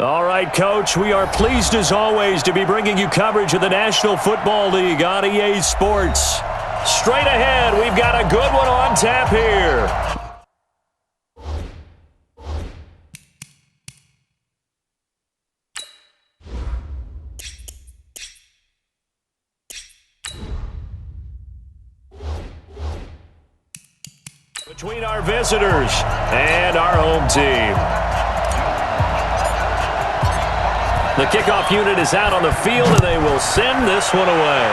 All right, Coach, we are pleased as always to be bringing you coverage of the National Football League on EA Sports. Straight ahead, we've got a good one on tap here. Between our visitors and our home team. The kickoff unit is out on the field, and they will send this one away.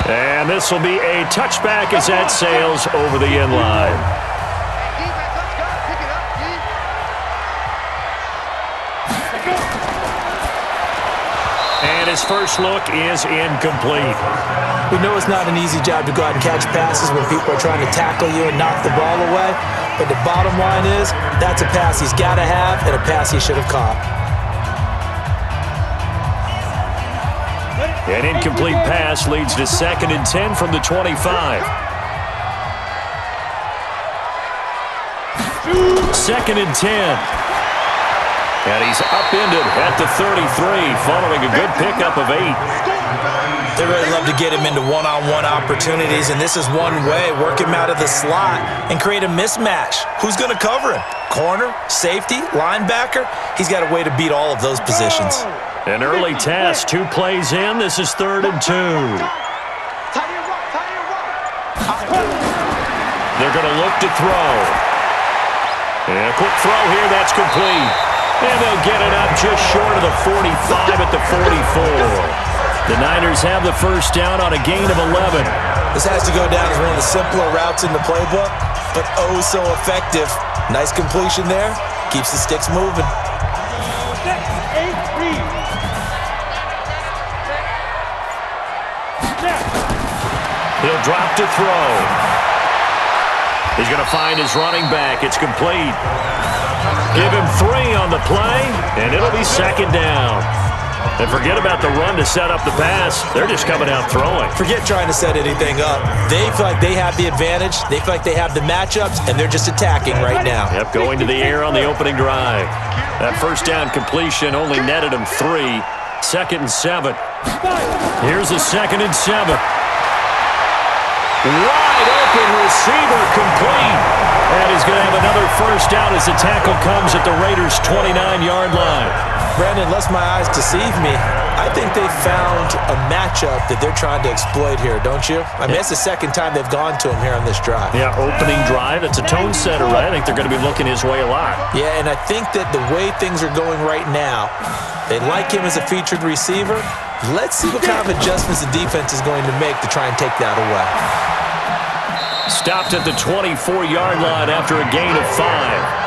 And this will be a touchback as that sails over the end line. And his first look is incomplete. We know it's not an easy job to go out and catch passes when people are trying to tackle you and knock the ball away. But the bottom line is, that's a pass he's got to have and a pass he should have caught. An incomplete pass leads to 2nd and 10 from the 25. 2nd and 10. And he's upended at the 33, following a good pickup of 8. They really love to get him into one-on-one opportunities, and this is one way. Work him out of the slot and create a mismatch. Who's going to cover him? Corner, safety, linebacker? He's got a way to beat all of those positions. An early test, 2 plays in. This is 3rd and 2. They're going to look to throw. And a quick throw here, that's complete. And they'll get it up just short of the 45 at the 44. The Niners have the first down on a gain of 11. This has to go down as one of the simpler routes in the playbook, but oh so effective. Nice completion there. Keeps the sticks moving. He'll drop to throw. He's going to find his running back. It's complete. Give him 3 on the play, and it'll be 2nd down. And forget about the run to set up the pass. They're just coming out throwing. Forget trying to set anything up. They feel like they have the advantage. They feel like they have the matchups, and they're just attacking right now. Yep, going to the air on the opening drive. That first down completion only netted him 3. 2nd and 7. Here's a 2nd and 7. Wide open receiver complete. And he's going to have another first down as the tackle comes at the Raiders' 29-yard line. Brandon, lest my eyes deceive me, I think they found a matchup that they're trying to exploit here, don't you? I mean, it's the 2nd time they've gone to him here on this drive. Yeah, opening drive. It's a tone setter, right? I think they're going to be looking his way a lot. Yeah, and I think that the way things are going right now, they like him as a featured receiver. Let's see what kind of adjustments the defense is going to make to try and take that away. Stopped at the 24-yard line after a gain of 5.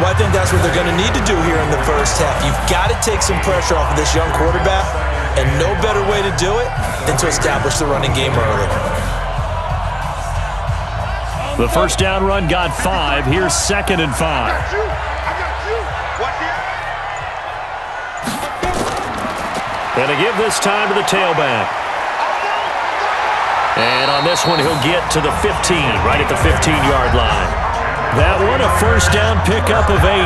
Well, I think that's what they're going to need to do here in the first half. You've got to take some pressure off of this young quarterback, and no better way to do it than to establish the running game early. The first down run got 5. Here's 2nd and 5. And to give this time to the tailback. And on this one, he'll get to the 15, right at the 15-yard line. That one, a first down pickup of 8.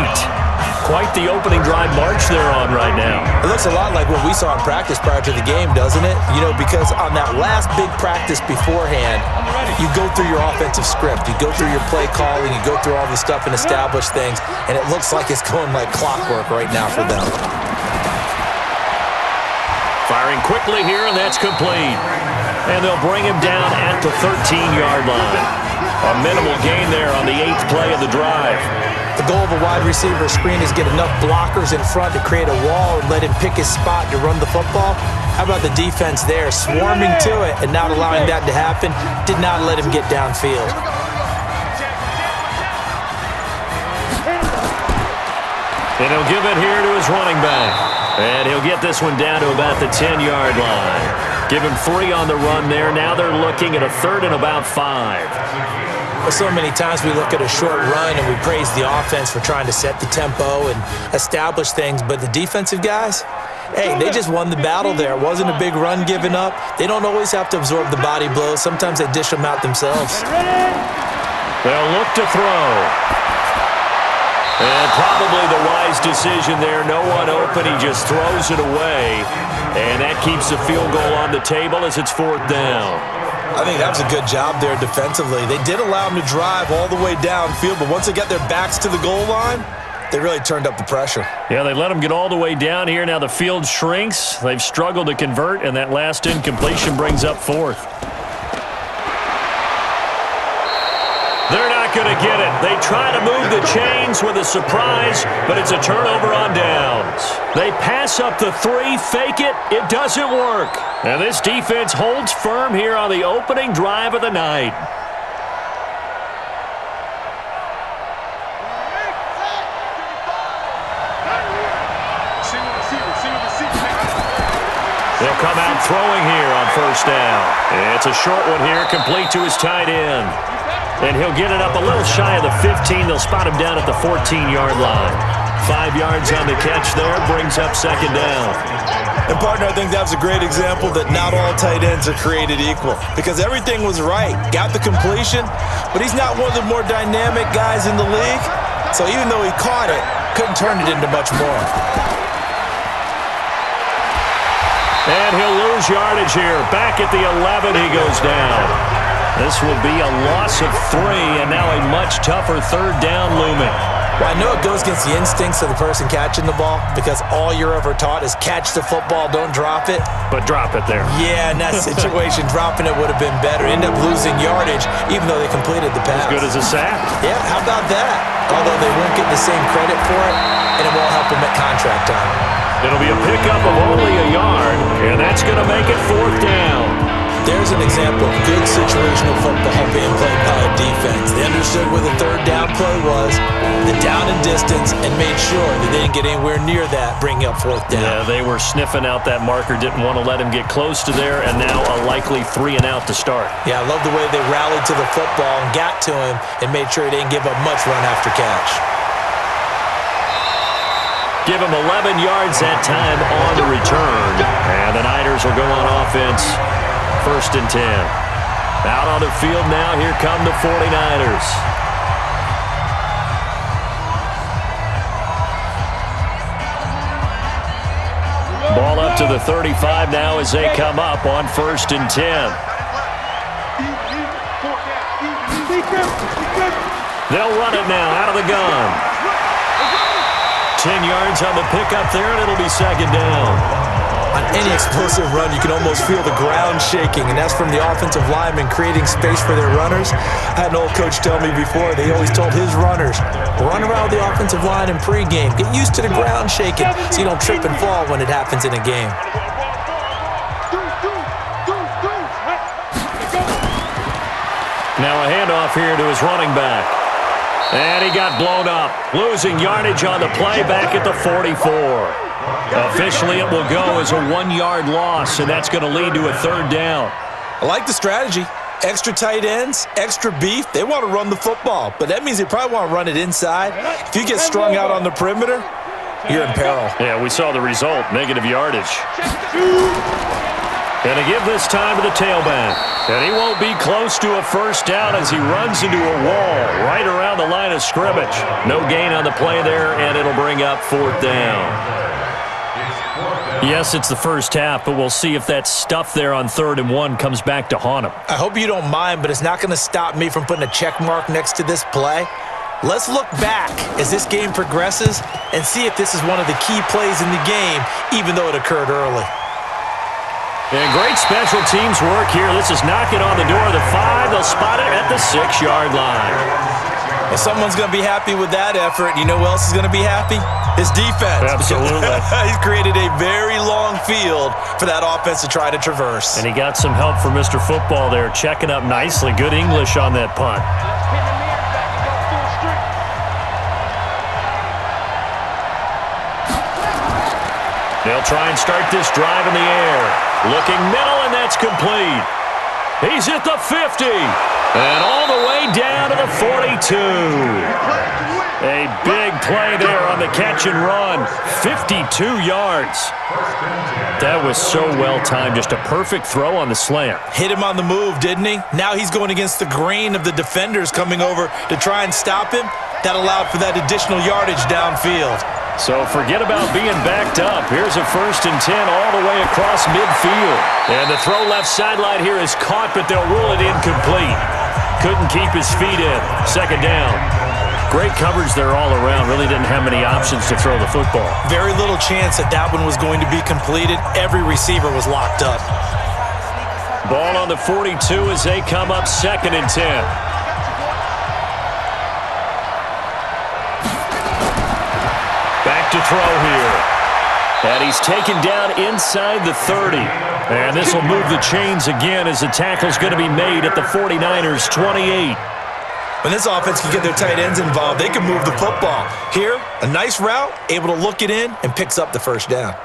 Quite the opening drive march they're on right now. It looks a lot like what we saw in practice prior to the game, doesn't it? You know, because on that last big practice beforehand, you go through your offensive script. You go through your play calling. You go through all the stuff and establish things. And it looks like it's going like clockwork right now for them. Firing quickly here, and that's complete. And they'll bring him down at the 13-yard line. A minimal gain there on the 8th play of the drive. The goal of a wide receiver screen is get enough blockers in front to create a wall and let him pick his spot to run the football. How about the defense there, swarming to it and not allowing that to happen? Did not let him get downfield. And he'll give it here to his running back. And he'll get this one down to about the 10-yard line. Give him 3 on the run there. Now they're looking at a 3rd and about 5. Well, so many times we look at a short run and we praise the offense for trying to set the tempo and establish things, but the defensive guys, hey, they just won the battle there. It wasn't a big run given up. They don't always have to absorb the body blows. Sometimes they dish them out themselves. They'll look to throw. And probably the wise decision there. No one open. He just throws it away. And that keeps the field goal on the table as it's 4th down. I think that was a good job there defensively. They did allow him to drive all the way downfield, but once they got their backs to the goal line, they really turned up the pressure. Yeah, they let him get all the way down here. Now the field shrinks. They've struggled to convert, and that last incompletion brings up 4th. They're not going to get it. They try to move the chains with a surprise, but it's a turnover on downs. They pass up the 3, fake it. It doesn't work. And this defense holds firm here on the opening drive of the night. They'll come out throwing here on 1st down. It's a short one here, complete to his tight end. And he'll get it up a little shy of the 15. They'll spot him down at the 14-yard line. 5 yards on the catch there, brings up 2nd down. And, partner, I think that was a great example that not all tight ends are created equal because everything was right. Got the completion, but he's not one of the more dynamic guys in the league. So even though he caught it, couldn't turn it into much more. And he'll lose yardage here. Back at the 11, he goes down. This will be a loss of 3, and now a much tougher 3rd down looming. Well, I know it goes against the instincts of the person catching the ball because all you're ever taught is catch the football, don't drop it. But drop it there. Yeah, in that situation, dropping it would have been better. End up losing yardage even though they completed the pass. As good as a sack. Yeah, how about that? Although they won't get the same credit for it, and it won't help them at contract time. It'll be a pickup of only a yard, and that's going to make it 4th down. There's an example of good situational football being played by a defense. They understood where the 3rd down play was, the down and distance, and made sure that they didn't get anywhere near that, bringing up 4th down. Yeah, they were sniffing out that marker, didn't want to let him get close to there, and now a likely 3 and out to start. Yeah, I love the way they rallied to the football and got to him and made sure he didn't give up much run after catch. Give him 11 yards that time on the return, and the Niners will go on offense. 1st and 10. Out on the field now, here come the 49ers. Ball up to the 35 now as they come up on 1st and 10. They'll run it now out of the gun. 10 yards on the pickup there, and it'll be 2nd down. On any explosive run, you can almost feel the ground shaking, and that's from the offensive linemen creating space for their runners. I had an old coach tell me before, they always told his runners, run around the offensive line in pregame. Get used to the ground shaking so you don't trip and fall when it happens in a game. Now a handoff here to his running back. And he got blown up, losing yardage on the play back at the 44. Officially, it will go as a 1-yard loss, and that's going to lead to a 3rd down. I like the strategy. Extra tight ends, extra beef. They want to run the football, but that means they probably want to run it inside. If you get strung out on the perimeter, you're in peril. Yeah, we saw the result, negative yardage. Going to give this time to the tailback. And he won't be close to a 1st down as he runs into a wall right around the line of scrimmage. No gain on the play there, and it'll bring up 4th down. Yes, it's the first half, but we'll see if that stuff there on 3rd and 1 comes back to haunt him. I hope you don't mind, but it's not going to stop me from putting a check mark next to this play. Let's look back as this game progresses and see if this is one of the key plays in the game, even though it occurred early. And great special teams work here. This is knocking on the door of the 5. They'll spot it at the 6-yard line. If someone's going to be happy with that effort, you know who else is going to be happy? His defense. Absolutely. He's created a very long field for that offense to try to traverse. And he got some help from Mr. Football there, checking up nicely. Good English on that punt. They'll try and start this drive in the air. Looking middle, and that's complete. He's at the 50. And all the way down to the 42. A big play there on the catch and run. 52 yards. That was so well timed. Just a perfect throw on the slant. Hit him on the move, didn't he? Now he's going against the grain of the defenders coming over to try and stop him. That allowed for that additional yardage downfield. So forget about being backed up. Here's a 1st and 10 all the way across midfield. And the throw left sideline here is caught, but they'll rule it incomplete. Couldn't keep his feet in. 2nd down. Great coverage there all around. Really didn't have many options to throw the football. Very little chance that that one was going to be completed. Every receiver was locked up. Ball on the 42 as they come up 2nd and 10. Back to throw here. And he's taken down inside the 30. And this will move the chains again as the tackle's going to be made at the 49ers' 28. When this offense can get their tight ends involved, they can move the football. Here, a nice route, able to look it in, and picks up the 1st down.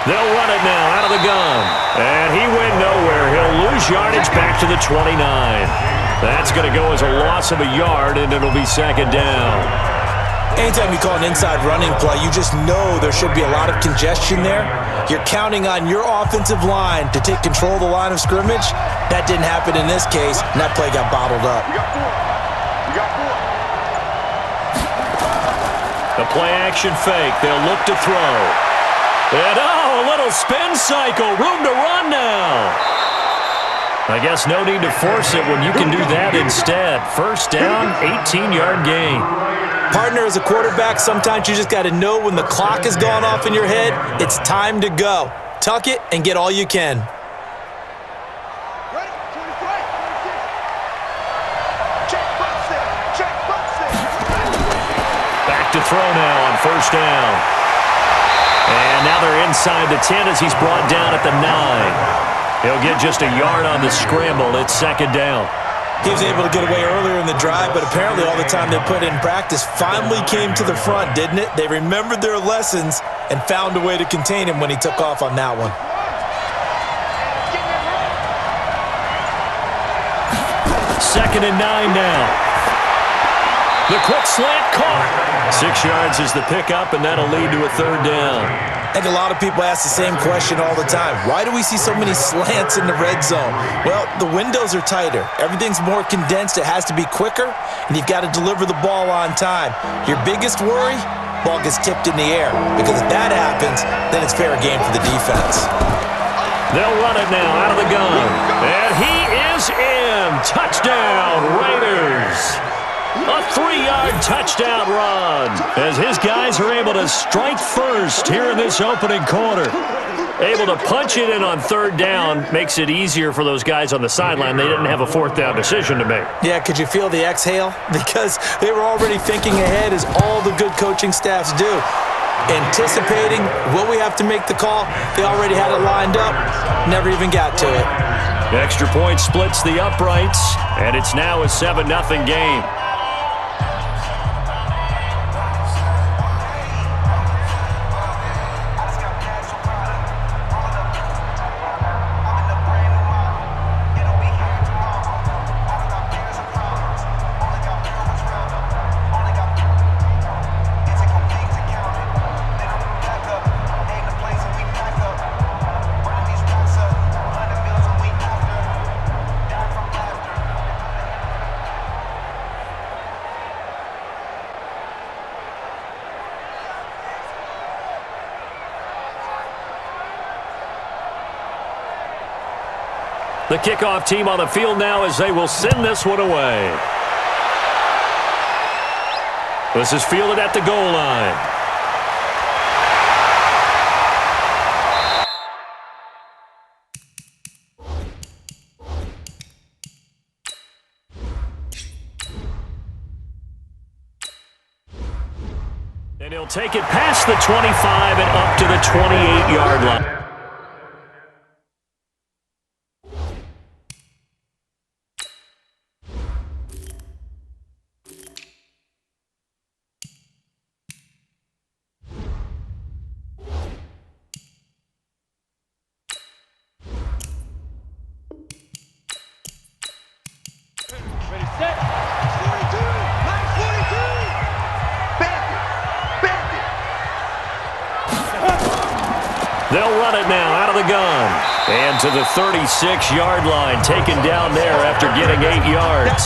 They'll run it now out of the gun. And he went nowhere. He'll lose yardage back to the 29. That's going to go as a loss of a yard, and it'll be 2nd down. Anytime you call an inside running play, you just know there should be a lot of congestion there. You're counting on your offensive line to take control of the line of scrimmage. That didn't happen in this case, and that play got bottled up. The play-action fake. They'll look to throw. And, a little spin cycle. Room to run now. I guess no need to force it when you can do that instead. 1st down, 18-yard gain. Partner, as a quarterback, sometimes you just got to know when the clock has gone off in your head, it's time to go. Tuck it and get all you can. Back to throw now on 1st down. And now they're inside the 10 as he's brought down at the 9. He'll get just a yard on the scramble. It's 2nd down. He was able to get away earlier in the drive, but apparently all the time they put in practice finally came to the front, didn't it? They remembered their lessons and found a way to contain him when he took off on that one. 2nd and 9 now. The quick slant caught. 6 yards is the pickup, and that'll lead to a 3rd down. I think a lot of people ask the same question all the time. Why do we see so many slants in the red zone? Well, the windows are tighter. Everything's more condensed. It has to be quicker, and you've got to deliver the ball on time. Your biggest worry? Ball gets tipped in the air, because if that happens, then it's fair game for the defense. They'll run it now out of the gun. And he is in. Touchdown, Raiders. A 3-yard touchdown run as his guys are able to strike first here in this opening quarter. Able to punch it in on 3rd down makes it easier for those guys on the sideline. They didn't have a 4th down decision to make. Yeah, could you feel the exhale? Because they were already thinking ahead, as all the good coaching staffs do. Anticipating, will we have to make the call? They already had it lined up, never even got to it. Extra point splits the uprights, and it's now a 7-0 game. The kickoff team on the field now as they will send this one away. This is fielded at the goal line. And he'll take it past the 25 and up to the 28-yard line. Set. 42. 42. Bandit. Bandit. They'll run it now out of the gun. And to the 36-yard line, taken down there after getting 8 yards.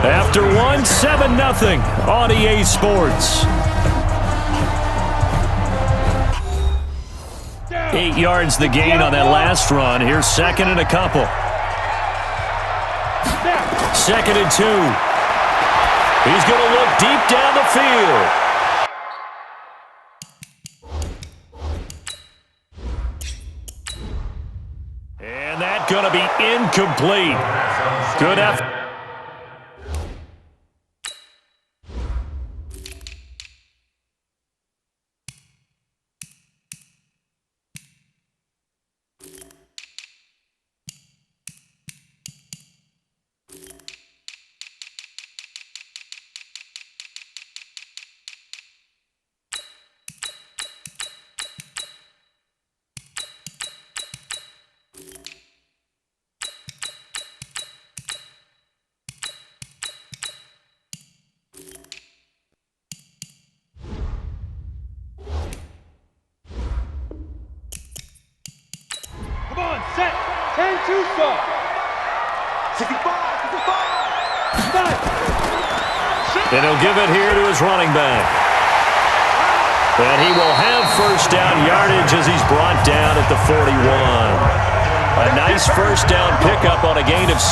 After one, 7-0 on EA Sports. 8 yards the gain on that last run. Here's second and a couple. 2nd and 2. He's going to look deep down the field. And that's going to be incomplete. Good effort. Set. 10-2 start. 65. And he'll give it here to his running back. And he will have first down yardage as he's brought down at the 41. A nice first down pickup on a gain of 6.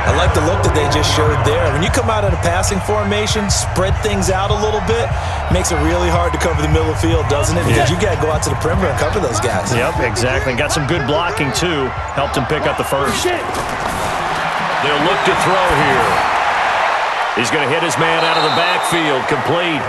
I like the look that they just showed there. When you come out in a passing formation, spread things out a little bit, makes it really hard to cover the middle of the field, doesn't it? Because you got to go out to the perimeter and cover those guys. Yep, exactly. Got some good blocking, too. Helped him pick up the first. They'll look to throw here. He's going to hit his man out of the backfield. Complete.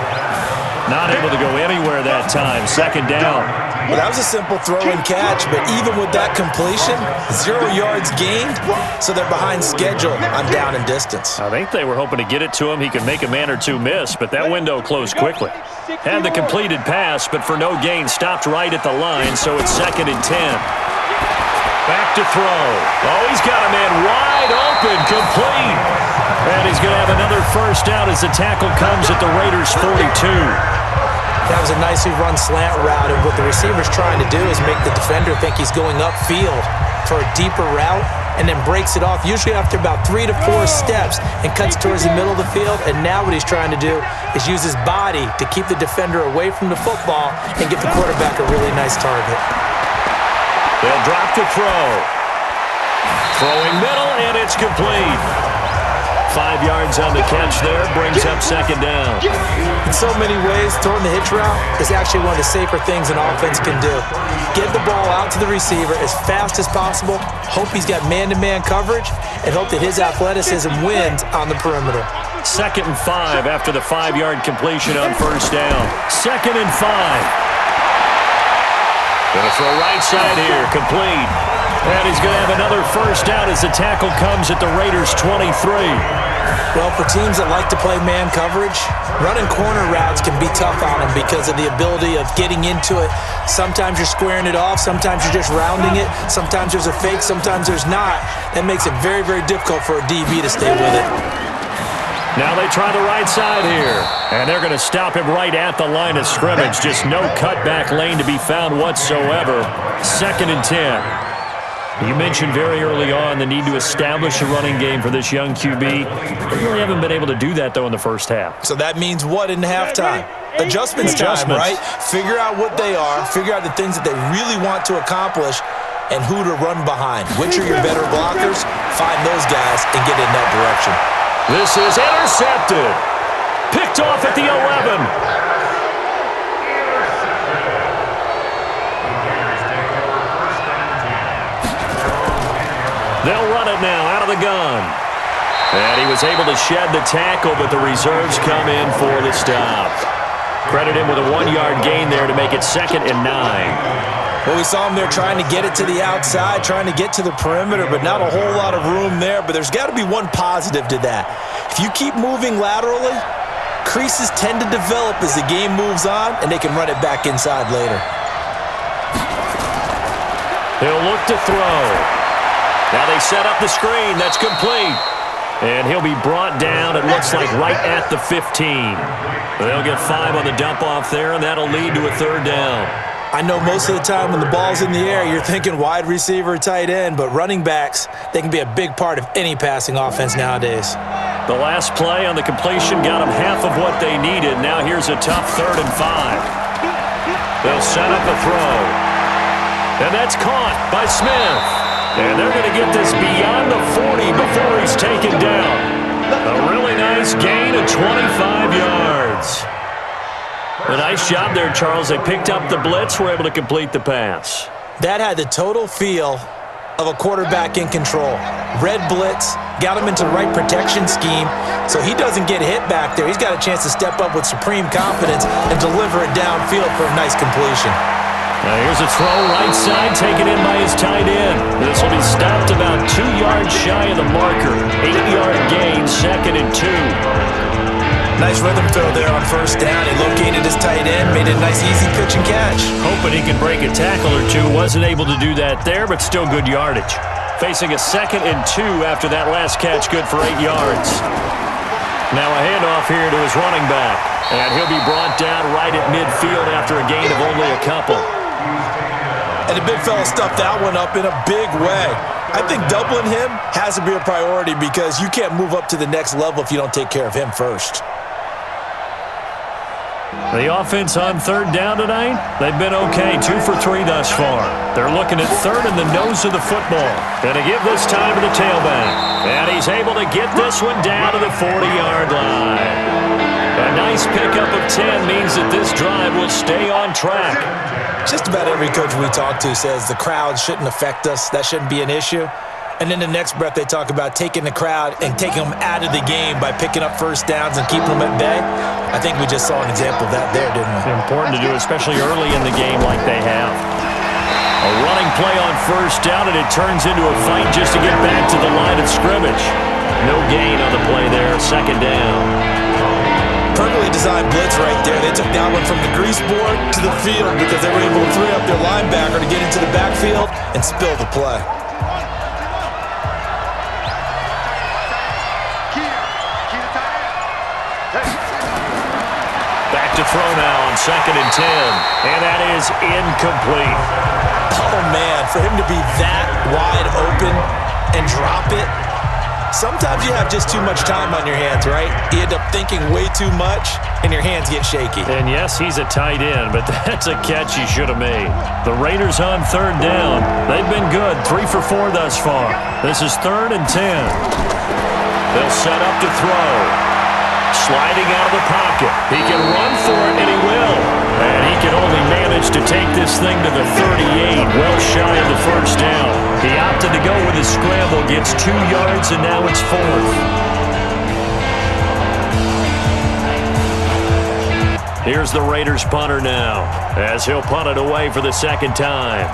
Not able to go anywhere that time. 2nd down. Well, that was a simple throw and catch, but even with that completion, 0 yards gained, so they're behind schedule on down and distance. I think they were hoping to get it to him. He could make a man or two miss, but that window closed quickly. Had the completed pass, but for no gain, stopped right at the line, so it's 2nd and 10. Back to throw. Oh, he's got a man wide open, complete. And he's going to have another first down as the tackle comes at the Raiders' 42. That was a nicely run slant route, and what the receiver's trying to do is make the defender think he's going upfield for a deeper route and then breaks it off, usually after about 3 to 4 steps, and cuts towards the middle of the field. And now what he's trying to do is use his body to keep the defender away from the football and give the quarterback a really nice target. They'll drop to throw. Throwing middle, and it's complete. 5 yards on the catch there, brings up 2nd down. In so many ways, throwing the hitch route is actually one of the safer things an offense can do. Get the ball out to the receiver as fast as possible, hope he's got man-to-man coverage, and hope that his athleticism wins on the perimeter. 2nd and 5 after the 5-yard completion on first down. 2nd and 5. Going to throw right side here, complete. And he's going to have another first down as the tackle comes at the Raiders' 23. Well, for teams that like to play man coverage, running corner routes can be tough on them because of the ability of getting into it. Sometimes you're squaring it off, sometimes you're just rounding it, sometimes there's a fake, sometimes there's not. That makes it very, very difficult for a DB to stay with it. Now they try the right side here, and they're going to stop him right at the line of scrimmage. Just no cutback lane to be found whatsoever. 2nd and 10. You mentioned very early on the need to establish a running game for this young QB. They really haven't been able to do that, though, in the first half. So that means what in halftime? Adjustments time, right? Figure out what they are, figure out the things that they really want to accomplish, and who to run behind. Which are your better blockers? Find those guys and get in that direction. This is intercepted. Picked off at the 11. They'll run it now out of the gun. And he was able to shed the tackle, but the reserves come in for the stop. Credit him with a 1-yard gain there to make it 2nd and 9. Well, we saw him there trying to get it to the outside, trying to get to the perimeter, but not a whole lot of room there. But there's got to be one positive to that. If you keep moving laterally, creases tend to develop as the game moves on, and they can run it back inside later. He'll look to throw. Now they set up the screen. That's complete. And he'll be brought down, it looks like, right at the 15. They'll get 5 on the dump-off there, and that'll lead to a 3rd down. I know most of the time when the ball's in the air, you're thinking wide receiver, tight end, but running backs, they can be a big part of any passing offense nowadays. The last play on the completion got them half of what they needed. Now here's a tough 3rd and 5. They'll set up a throw. And that's caught by Smith. And they're going to get this beyond the 40 before he's taken down. A really nice gain of 25 yards. A nice job there, Charles. They picked up the blitz, were able to complete the pass. That had the total feel of a quarterback in control. Red blitz, got him into the right protection scheme, so he doesn't get hit back there. He's got a chance to step up with supreme confidence and deliver it downfield for a nice completion. Now here's a throw right side, taken in by his tight end. This will be stopped about 2 yards shy of the marker. 8-yard gain, 2nd and 2. Nice rhythm throw there on 1st down. He located his tight end, made it a nice easy pitch and catch. Hoping he could break a tackle or two. Wasn't able to do that there, but still good yardage. Facing a 2nd and 2 after that last catch, good for 8 yards. Now a handoff here to his running back. And he'll be brought down right at midfield after a gain of only a couple. And the big fella stuffed that one up in a big way. I think doubling him has to be a priority because you can't move up to the next level if you don't take care of him first. The offense on 3rd down tonight, they've been okay. 2 for 3 thus far. They're looking at 3rd in the nose of the football. Going to give this time to the tailback. And he's able to get this one down to the 40-yard line. A nice pickup of 10 means that this drive will stay on track. Just about every coach we talk to says the crowd shouldn't affect us. That shouldn't be an issue. And then the next breath they talk about taking the crowd and taking them out of the game by picking up 1st downs and keeping them at bay. I think we just saw an example of that there, didn't we? Important to do, especially early in the game like they have. A running play on 1st down, and it turns into a fight just to get back to the line of scrimmage. No gain on the play there, 2nd down. Perfectly designed blitz right there. They took that one from the grease board to the field because they were able to free up their linebacker to get into the backfield and spill the play. Back to throw now on 2nd and 10. And that is incomplete. Oh, man, for him to be that wide open and drop it, sometimes you have just too much time on your hands, right? You end up thinking way too much, and your hands get shaky. And yes, he's a tight end, but that's a catch he should have made. The Raiders on 3rd down. They've been good, 3 for 4 thus far. This is 3rd and 10. They'll set up to throw. Sliding out of the pocket. He can run for it, and he will. And he can only manage to take this thing to the 38, well shy of the 1st down. He opted to go with his scramble, gets 2 yards, and now it's 4th. Here's the Raiders punter now, as he'll punt it away for the 2nd time.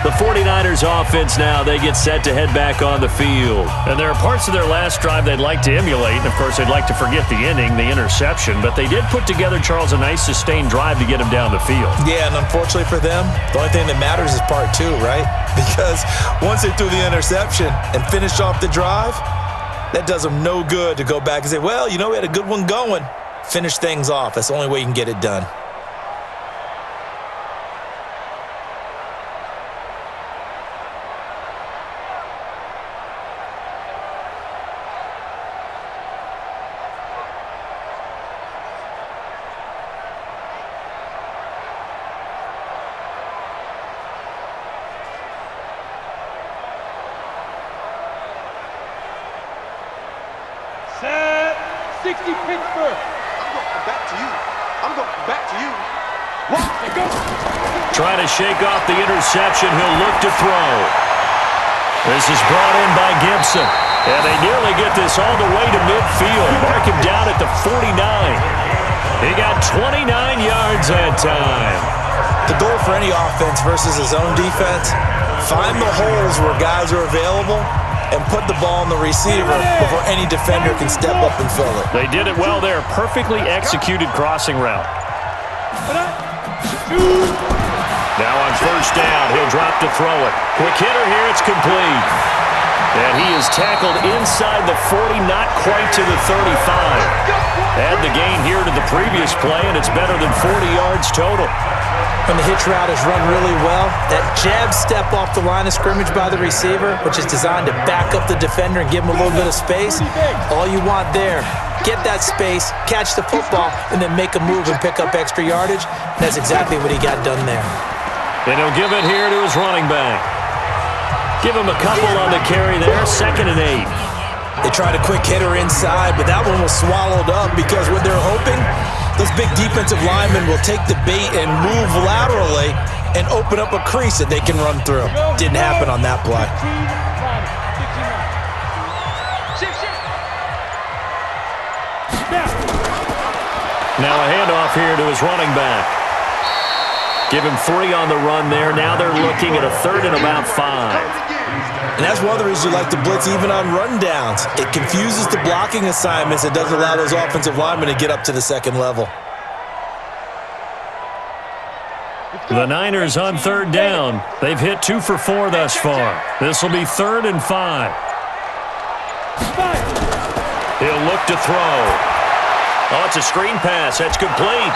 The 49ers offense now, they get set to head back on the field. And there are parts of their last drive they'd like to emulate, and of course they'd like to forget the ending, the interception, but they did put together, Charles, a nice sustained drive to get him down the field. Yeah, and unfortunately for them, the only thing that matters is part 2, right? Because once they threw the interception and finished off the drive, that does them no good to go back and say, well, you know, we had a good one going. Finish things off. That's the only way you can get it done. Set 60 Pittsburgh. I'm going back to you. I'm going back to you. Watch and go. Trying to shake off the interception. He'll look to throw. This is brought in by Gibson. And they nearly get this all the way to midfield. Mark him down at the 49. He got 29 yards that time. The goal for any offense versus his own defense, find the holes where guys are available and put the ball on the receiver before any defender can step up and fill it. They did it well there. Perfectly executed crossing route. Now on first down, he'll drop to throw it. Quick hitter here, it's complete. And he is tackled inside the 40, not quite to the 35. Add the gain here to the previous play, and it's better than 40 yards total. When the hitch route is run really well, that jab step off the line of scrimmage by the receiver, which is designed to back up the defender and give him a little bit of space, all you want there, get that space, catch the football, and then make a move and pick up extra yardage. That's exactly what he got done there. And he'll give it here to his running back. Give him a couple on the carry there, 2nd and 8. They tried a quick hitter inside, but that one was swallowed up because what they're hoping, those big defensive linemen will take the bait and move laterally and open up a crease that they can run through. Didn't happen on that play. Now a handoff here to his running back. Give him 3 on the run there. Now they're looking at a 3rd and about 5. And that's one of the reasons you like to blitz even on rundowns. It confuses the blocking assignments. It doesn't allow those offensive linemen to get up to the second level. The Niners on 3rd down. They've hit 2 for 4 thus far. This will be 3rd and 5. He'll look to throw. Oh, it's a screen pass. That's complete.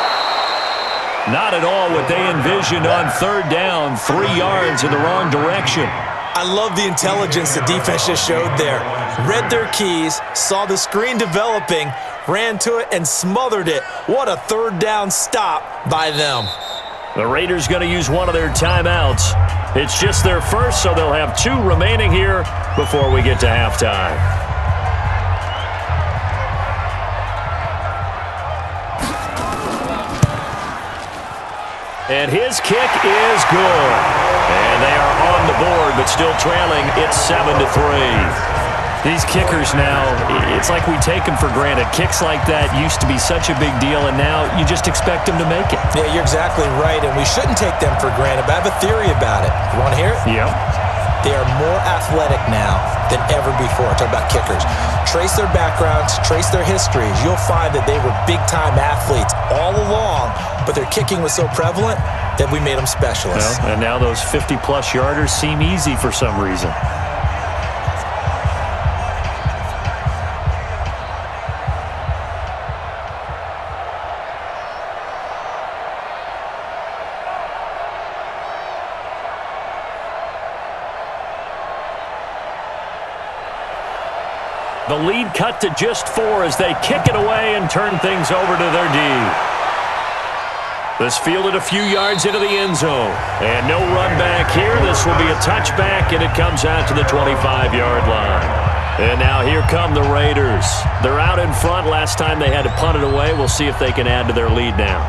Not at all what they envisioned on 3rd down. 3 yards in the wrong direction. I love the intelligence the defense just showed there. Read their keys, saw the screen developing, ran to it, and smothered it. What a 3rd down stop by them. The Raiders going to use one of their timeouts. It's just their first, so they'll have 2 remaining here before we get to halftime. And his kick is good. And they are on the board, but still trailing. It's 7-3. These kickers now, it's like we take them for granted. Kicks like that used to be such a big deal, and now you just expect them to make it. Yeah, you're exactly right, and we shouldn't take them for granted, but I have a theory about it. You want to hear it? Yep. They are more athletic now than ever before. Talk about kickers. Trace their backgrounds, trace their histories. You'll find that they were big-time athletes all along, but their kicking was so prevalent that we made them specialists. Well, and now those 50-plus yarders seem easy for some reason. The lead cut to just 4 as they kick it away and turn things over to their D. This fielded a few yards into the end zone. And no run back here. This will be a touchback, and it comes out to the 25-yard line. And now here come the Raiders. They're out in front. Last time they had to punt it away. We'll see if they can add to their lead now.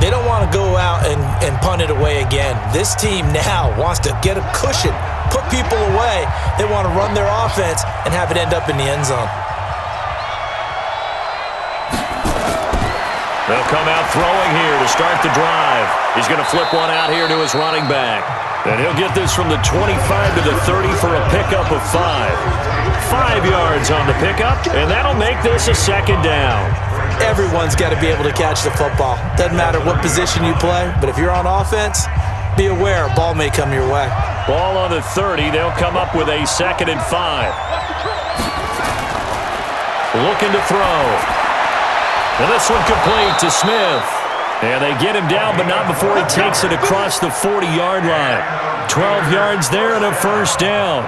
They don't want to go out and punt it away again. This team now wants to get a cushion, put people away. They want to run their offense and have it end up in the end zone. They'll come out throwing here to start the drive. He's going to flip one out here to his running back. And he'll get this from the 25 to the 30 for a pickup of 5. 5 yards on the pickup, and that'll make this a 2nd down. Everyone's got to be able to catch the football. Doesn't matter what position you play, but if you're on offense, be aware a ball may come your way. Ball on the 30. They'll come up with a 2nd and 5. Looking to throw. And this one complete to Smith. And they get him down, but not before he takes it across the 40-yard line. 12 yards there and a 1st down.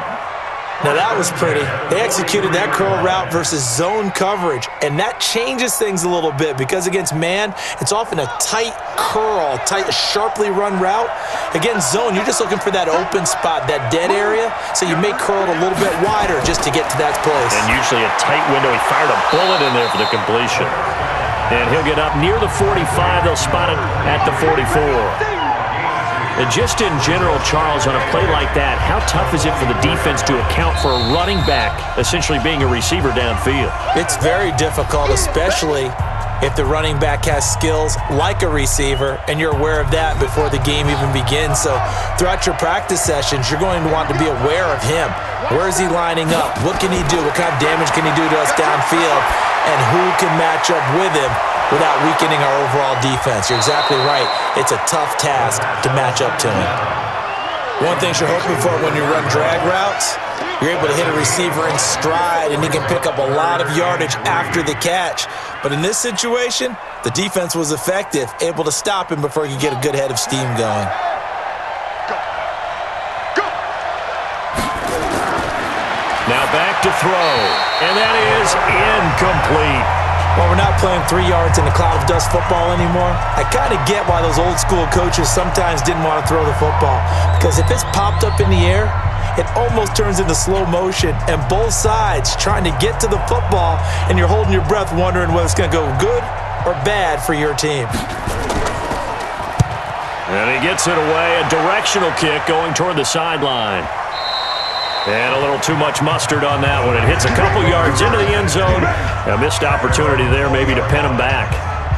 Now that was pretty. They executed that curl route versus zone coverage, and that changes things a little bit because against man, it's often a tight curl, tight, sharply run route. Against zone, you're just looking for that open spot, that dead area, so you may curl it a little bit wider just to get to that place. And usually a tight window. He fired a bullet in there for the completion. And he'll get up near the 45. They'll spot it at the 44. And just in general, Charles, on a play like that, how tough is it for the defense to account for a running back essentially being a receiver downfield? It's very difficult, especially if the running back has skills like a receiver, and you're aware of that before the game even begins. So throughout your practice sessions, you're going to want to be aware of him. Where is he lining up? What can he do? What kind of damage can he do to us downfield? And who can match up with him without weakening our overall defense? You're exactly right. It's a tough task to match up to him. One thing you're hoping for when you run drag routes, you're able to hit a receiver in stride, and he can pick up a lot of yardage after the catch. But in this situation, the defense was effective, able to stop him before he could get a good head of steam going. Now back to throw, and that is incomplete. Well, we're not playing 3 yards in a cloud of dust football anymore. I kind of get why those old school coaches sometimes didn't want to throw the football, because if it's popped up in the air, it almost turns into slow motion, and both sides trying to get to the football, and you're holding your breath wondering whether it's going to go good or bad for your team. And he gets it away, a directional kick going toward the sideline. And a little too much mustard on that one. It hits a couple yards into the end zone. A missed opportunity there maybe to pin him back.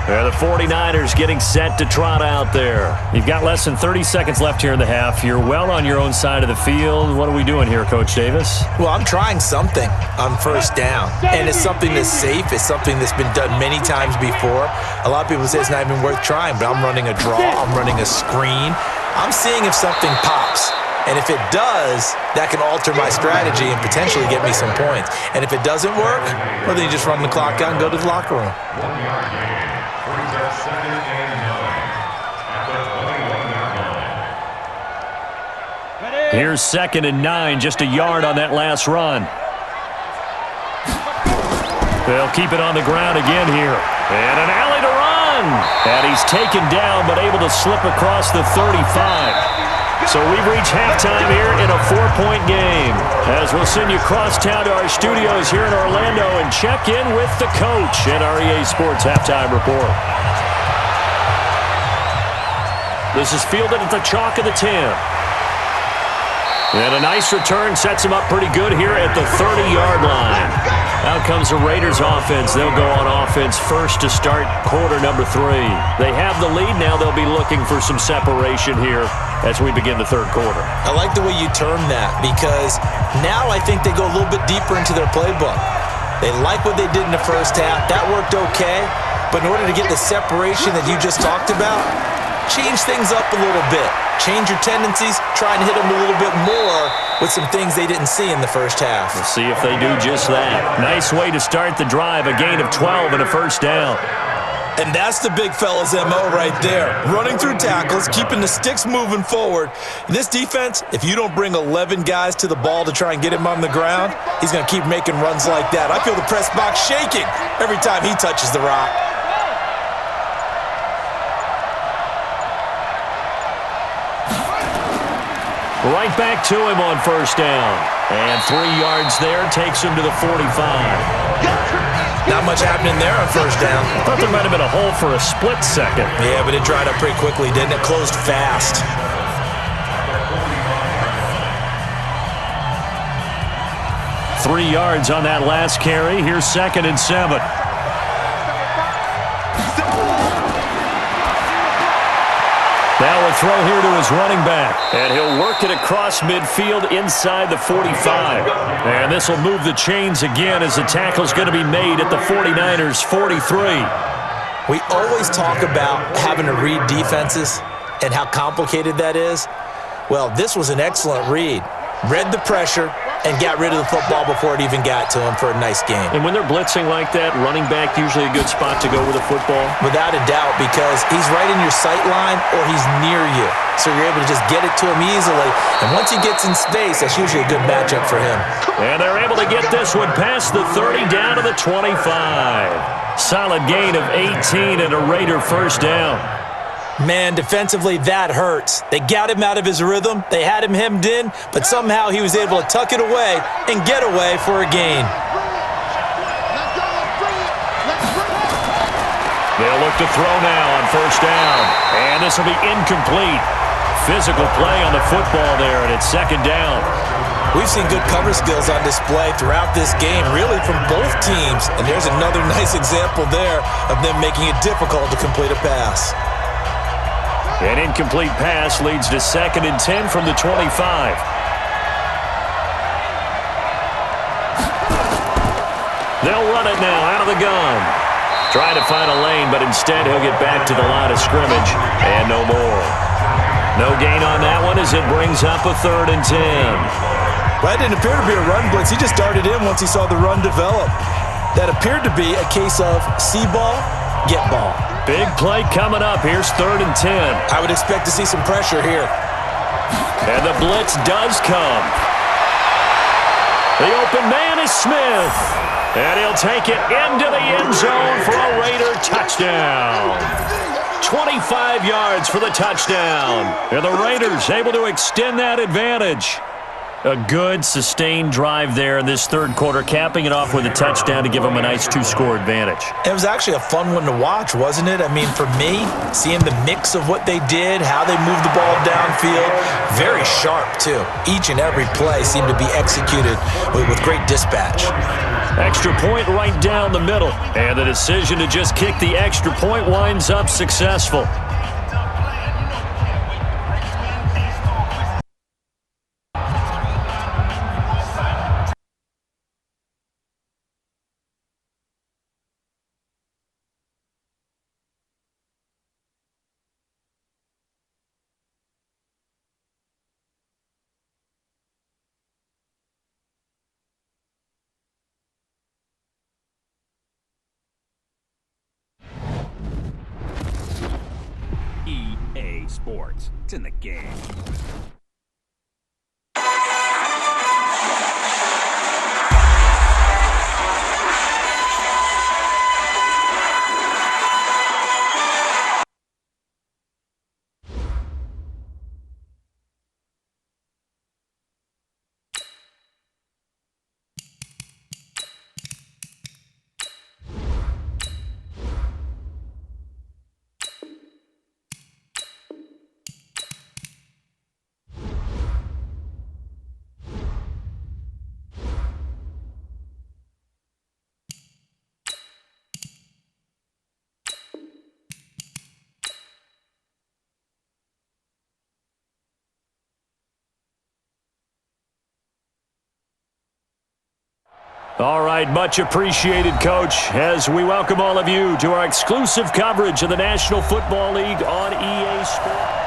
The 49ers getting set to trot out there. You've got less than 30 seconds left here in the half. You're well on your own side of the field. What are we doing here, Coach Davis? Well, I'm trying something on first down. And it's something that's safe. It's something that's been done many times before. A lot of people say it's not even worth trying, but I'm running a draw. I'm running a screen. I'm seeing if something pops. And if it does, that can alter my strategy and potentially get me some points. And if it doesn't work, well, then you just run the clock out and go to the locker room. Here's 2nd and 9, just a yard on that last run. They'll keep it on the ground again here. And an alley to run. And he's taken down but able to slip across the 35. So we've reached halftime here in a 4-point game. As we'll send you across town to our studios here in Orlando and check in with the coach at our EA Sports Halftime Report. This is fielded at the chalk of the 10. And a nice return sets him up pretty good here at the 30-yard line. Out comes the Raiders offense. They'll go on offense first to start quarter number 3. They have the lead. Now they'll be looking for some separation here as we begin the third quarter. I like the way you term that, because now I think they go a little bit deeper into their playbook. They like what they did in the first half. That worked okay. But in order to get the separation that you just talked about, change things up a little bit. Change your tendencies, try and hit them a little bit more with some things they didn't see in the first half. We'll see if they do just that. Nice way to start the drive, a gain of 12 and a first down. And that's the big fella's MO right there. Running through tackles, keeping the sticks moving forward. This defense, if you don't bring 11 guys to the ball to try and get him on the ground, he's going to keep making runs like that. I feel the press box shaking every time he touches the rock. Right back to him on first down. And 3 yards there takes him to the 45. Not much happening there on first down. I thought there might have been a hole for a split second. Yeah, but it dried up pretty quickly, didn't it? Closed fast. Three yards on that last carry. Here's 2nd and 7. Now a throw here to his running back. And he'll work it across midfield inside the 45. And this will move the chains again as the tackle's going to be made at the 49ers' 43. We always talk about having to read defenses and how complicated that is. Well, this was an excellent read. Read the pressure and got rid of the football before it even got to him for a nice game. And when they're blitzing like that, running back usually a good spot to go with a football? Without a doubt, because he's right in your sight line or he's near you. So you're able to just get it to him easily. And once he gets in space, that's usually a good matchup for him. And they're able to get this one past the 30 down to the 25. Solid gain of 18 and a Raider first down. Man, defensively, that hurts. They got him out of his rhythm. They had him hemmed in, but somehow he was able to tuck it away and get away for a gain. They'll look to throw now on first down. And this will be incomplete. physical play on the football there, and it's second down. We've seen good cover skills on display throughout this game, really from both teams. And there's another nice example there of them making it difficult to complete a pass. An incomplete pass leads to 2nd and 10 from the 25. They'll run it now out of the gun. Trying to find a lane, but instead he'll get back to the line of scrimmage. And no more. No gain on that one as it brings up a 3rd and 10. Well, that didn't appear to be a run blitz. He just darted in once he saw the run develop. That appeared to be a case of see ball, get ball. Big play coming up. Here's 3rd and 10. I would expect to see some pressure here. And the blitz does come. The open man is Smith. And he'll take it into the end zone for a Raider touchdown. 25 yards for the touchdown. And the Raiders able to extend that advantage. A good, sustained drive there in this 3rd quarter, capping it off with a touchdown to give them a nice 2-score advantage. It was actually a fun one to watch, wasn't it? I mean, for me, seeing the mix of what they did, how they moved the ball downfield, very sharp, too. Each and every play seemed to be executed with great dispatch. Extra point right down the middle. And the decision to just kick the extra point winds up successful. EA Sports. It's in the game. All right, much appreciated, Coach, as we welcome all of you to our exclusive coverage of the National Football League on EA Sports.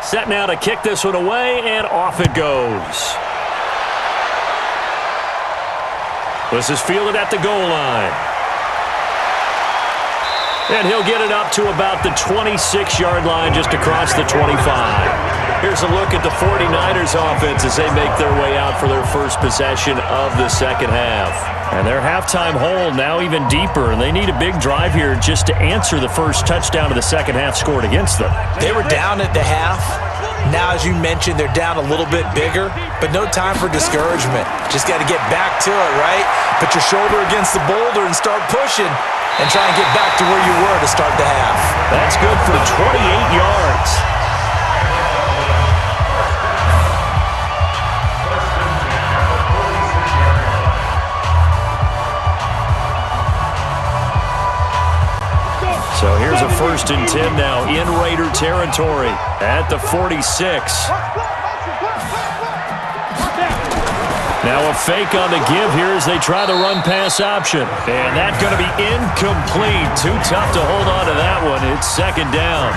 Set now to kick this one away, and off it goes. This is fielded at the goal line. And he'll get it up to about the 26-yard line, just across the 25. Here's a look at the 49ers offense as they make their way out for their first possession of the second half. And their halftime hole now even deeper, and they need a big drive here just to answer the first touchdown of the second half scored against them. They were down at the half. Now, as you mentioned, they're down a little bit bigger, but no time for discouragement. Just got to get back to it, right? Put your shoulder against the boulder and start pushing and try and get back to where you were to start the half. That's good for 28 yards. So So here's a 1st and 10 now in Raider territory at the 46. Now a fake on the give here as they try the run-pass option. And that's going to be incomplete. Too tough to hold on to that one. It's 2nd down.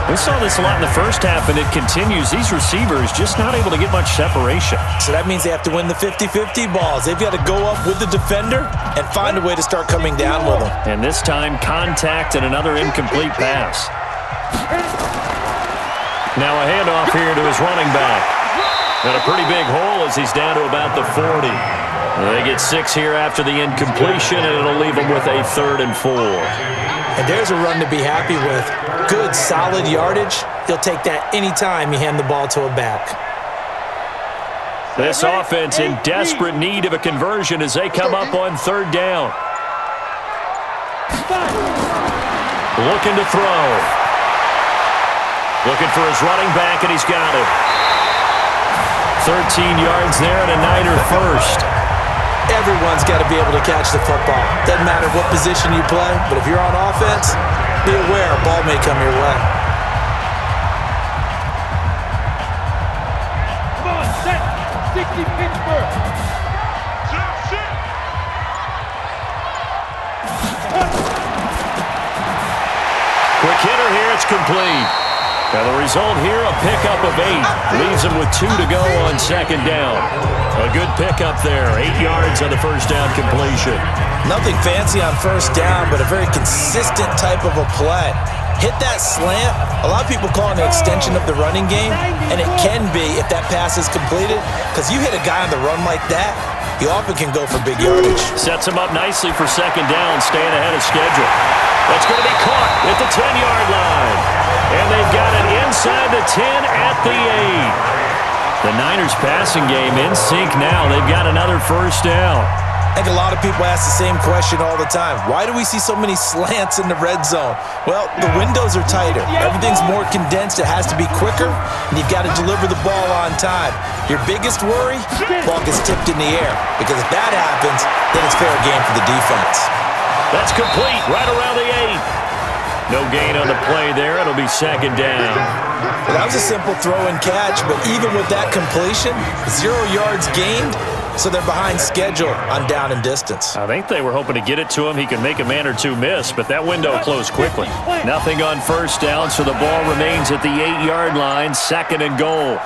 We saw this a lot in the first half, and it continues. These receivers just not able to get much separation. So that means they have to win the 50-50 balls. They've got to go up with the defender and find a way to start coming down with them. And this time, contact and another incomplete pass. Now a handoff here to his running back. Got a pretty big hole as he's down to about the 40. They get 6 here after the incompletion, and it'll leave them with a 3rd and 4. And there's a run to be happy with. Good, solid yardage. He'll take that anytime you hand the ball to a back. This offense in desperate need of a conversion as they come up on 3rd down. Looking to throw. Looking for his running back, and he's got it. 13 yards there and a Niner first. Everyone's got to be able to catch the football. Doesn't matter what position you play, but if you're on offense, be aware a ball may come your way. Come on, set. 60 Pittsburgh. Quick hitter here, it's complete. Now the result here, a pickup of 8. Leaves him with 2 to go on 2nd down. A good pickup there, 8 yards on the 1st down completion. Nothing fancy on 1st down, but a very consistent type of a play. Hit that slant. A lot of people call it an extension of the running game, and it can be if that pass is completed, because you hit a guy on the run like that, he often can go for big yardage. Sets him up nicely for 2nd down, staying ahead of schedule. That's going to be caught at the 10-yard line. And they've got it inside the 10 at the 8. The Niners passing game in sync now. They've got another 1st down. I think a lot of people ask the same question all the time. Why do we see so many slants in the red zone? Well, the windows are tighter. Everything's more condensed. It has to be quicker, and you've got to deliver the ball on time. Your biggest worry, ball gets tipped in the air, because if that happens, then it's fair game for the defense. That's complete right around the 8. No gain on the play there. It'll be 2nd down. Well, that was a simple throw and catch, but even with that completion, 0 yards gained, so they're behind schedule on down and distance. I think they were hoping to get it to him. He could make a man or two miss, but that window closed quickly. Nothing on 1st down, so the ball remains at the 8-yard line, 2nd and goal.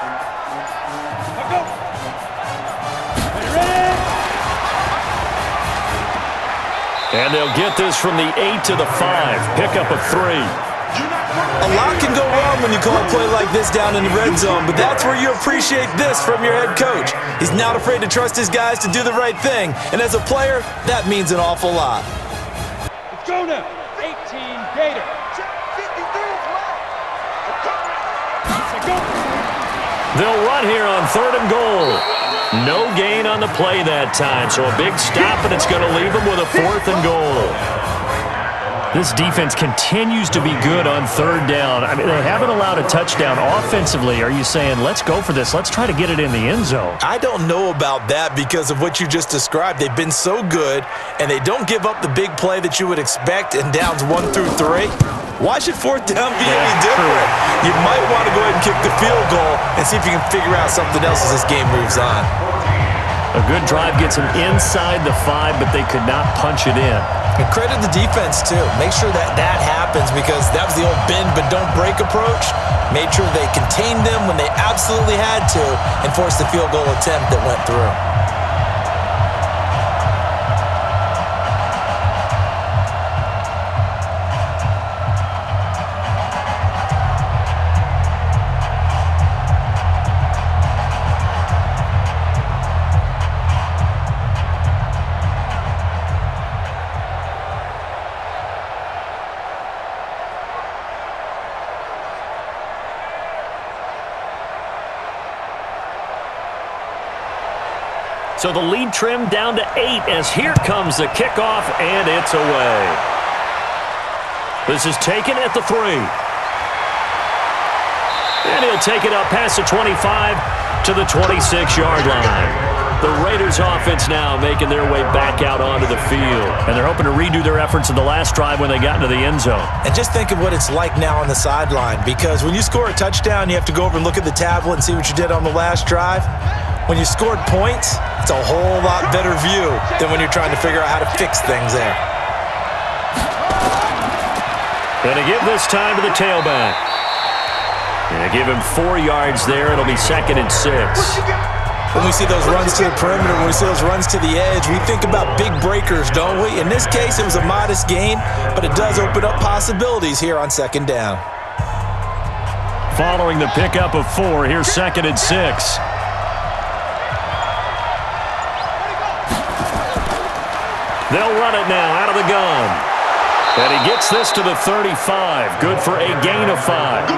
And they'll get this from the 8 to the 5. Pickup of 3. A lot can go wrong when you call a play like this down in the red zone, but that's where you appreciate this from your head coach. He's not afraid to trust his guys to do the right thing, and as a player, that means an awful lot. Let's go now. 18 Gator. They'll run here on 3rd and goal. No gain on the play that time, so a big stop, and it's going to leave them with a 4th and goal. This defense continues to be good on 3rd down. I mean, they haven't allowed a touchdown offensively. Are you saying, let's go for this, let's try to get it in the end zone? I don't know about that because of what you just described. They've been so good, and they don't give up the big play that you would expect in downs 1 through 3. Why should 4th down be any different? You might want to go ahead and kick the field goal and see if you can figure out something else as this game moves on. A good drive gets them inside the 5, but they could not punch it in. And credit the defense, too. Make sure that happens because that was the old bend but don't break approach. Made sure they contained them when they absolutely had to and forced the field goal attempt that went through. So the lead trimmed down to 8 as here comes the kickoff, and it's away. This is taken at the 3. And he'll take it up past the 25 to the 26-yard line. The Raiders offense now making their way back out onto the field. And they're hoping to redo their efforts in the last drive when they got into the end zone. And just think of what it's like now on the sideline, because when you score a touchdown, you have to go over and look at the tablet and see what you did on the last drive. When you scored points, it's a whole lot better view than when you're trying to figure out how to fix things there. Going to give this time to the tailback. Going to give him 4 yards there. It'll be 2nd and 6. When we see those runs to the perimeter, when we see those runs to the edge, we think about big breakers, don't we? In this case, it was a modest gain, but it does open up possibilities here on 2nd down. Following the pickup of 4, here's 2nd and 6. They'll run it now out of the gun. And he gets this to the 35. Good for a gain of 5.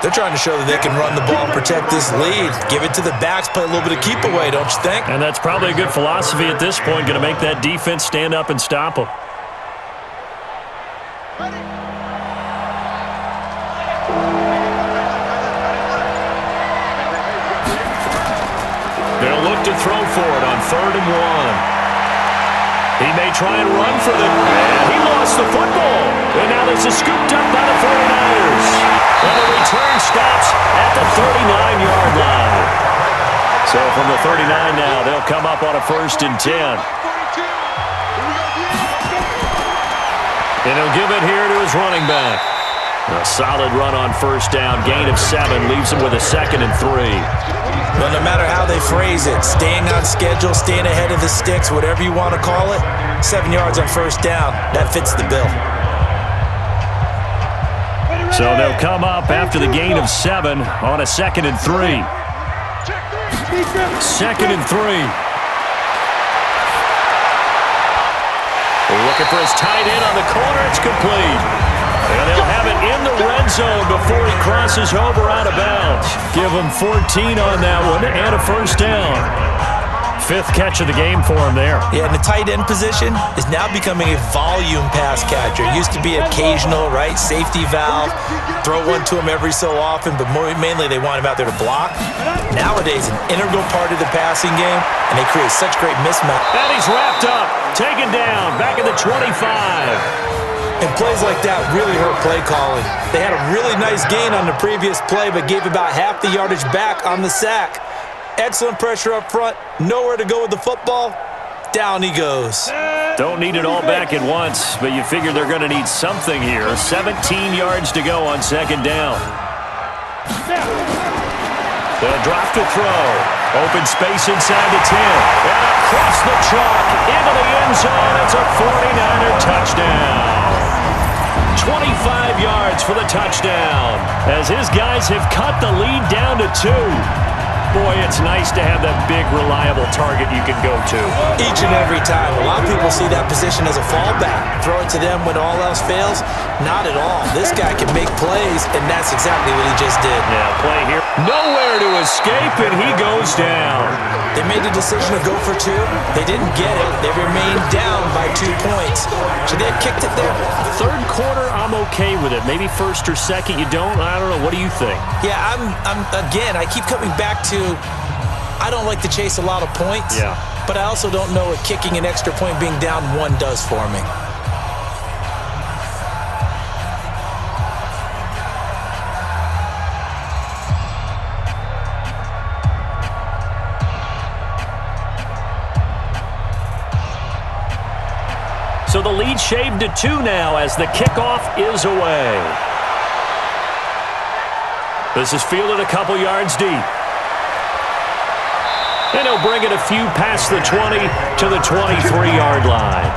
They're trying to show that they can run the ball and protect this lead. Give it to the backs, play a little bit of keep away, don't you think? And that's probably a good philosophy at this point, going to make that defense stand up and stop them. They'll look to throw for it on 3rd and 1. He may try and run for them. And he lost the football. And now this is scooped up by the 49ers. And the return stops at the 39-yard line. So from the 39 now, they'll come up on a 1st and 10. And he'll give it here to his running back. A solid run on 1st down. Gain of 7 leaves him with a 2nd and 3. Well, no matter how they phrase it, staying on schedule, staying ahead of the sticks, whatever you want to call it, 7 yards on 1st down, that fits the bill. So they'll come up after the gain of 7 on a 2nd and 3. 2nd and 3. Looking for his tight end on the corner. It's complete. And they'll have it in the red zone before he crosses over out of bounds. Give him 14 on that one and a 1st down. 5th catch of the game for him there. Yeah, and the tight end position is now becoming a volume pass catcher. It used to be occasional, right? Safety valve. Throw one to him every so often, but mainly they want him out there to block. Nowadays, an integral part of the passing game, and they create such great mismatch. And he's wrapped up, taken down, back at the 25. And plays like that really hurt play calling. They had a really nice gain on the previous play, but gave about half the yardage back on the sack. Excellent pressure up front. Nowhere to go with the football. Down he goes. Don't need it all back at once, but you figure they're going to need something here. 17 yards to go on 2nd down. They'll drop to throw. Open space inside the 10. And across the chalk into the end zone. It's a 49er touchdown. 25 yards for the touchdown as his guys have cut the lead down to 2. Boy, it's nice to have that big, reliable target you can go to. Each and every time. A lot of people see that position as a fallback. Throw it to them when all else fails. Not at all. This guy can make plays, and that's exactly what he just did. Yeah, play here. Nowhere to escape, and he goes down. They made the decision to go for 2. They didn't get it. They remained down by 2 points. Should they have kicked it there? 3rd quarter, I'm okay with it. Maybe 1st or 2nd, you don't. I don't know. What do you think? Yeah, again, I keep coming back to I don't like to chase a lot of points. Yeah. But I also don't know what kicking an extra point being down 1 does for me. So the lead shaved to 2 now as the kickoff is away. This is fielded a couple yards deep. And he'll bring it a few past the 20 to the 23-yard line.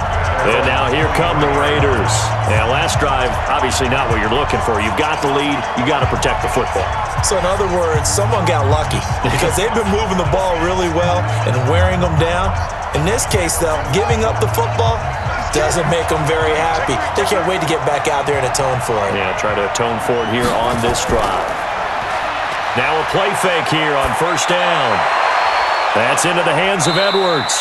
And now here come the Raiders. Now, last drive, obviously not what you're looking for. You've got the lead. You got to protect the football. So, in other words, someone got lucky because they've been moving the ball really well and wearing them down. In this case, though, giving up the football doesn't make them very happy. They can't wait to get back out there and atone for it. Yeah, try to atone for it here on this drive. Now a play fake here on 1st down. That's into the hands of Edwards.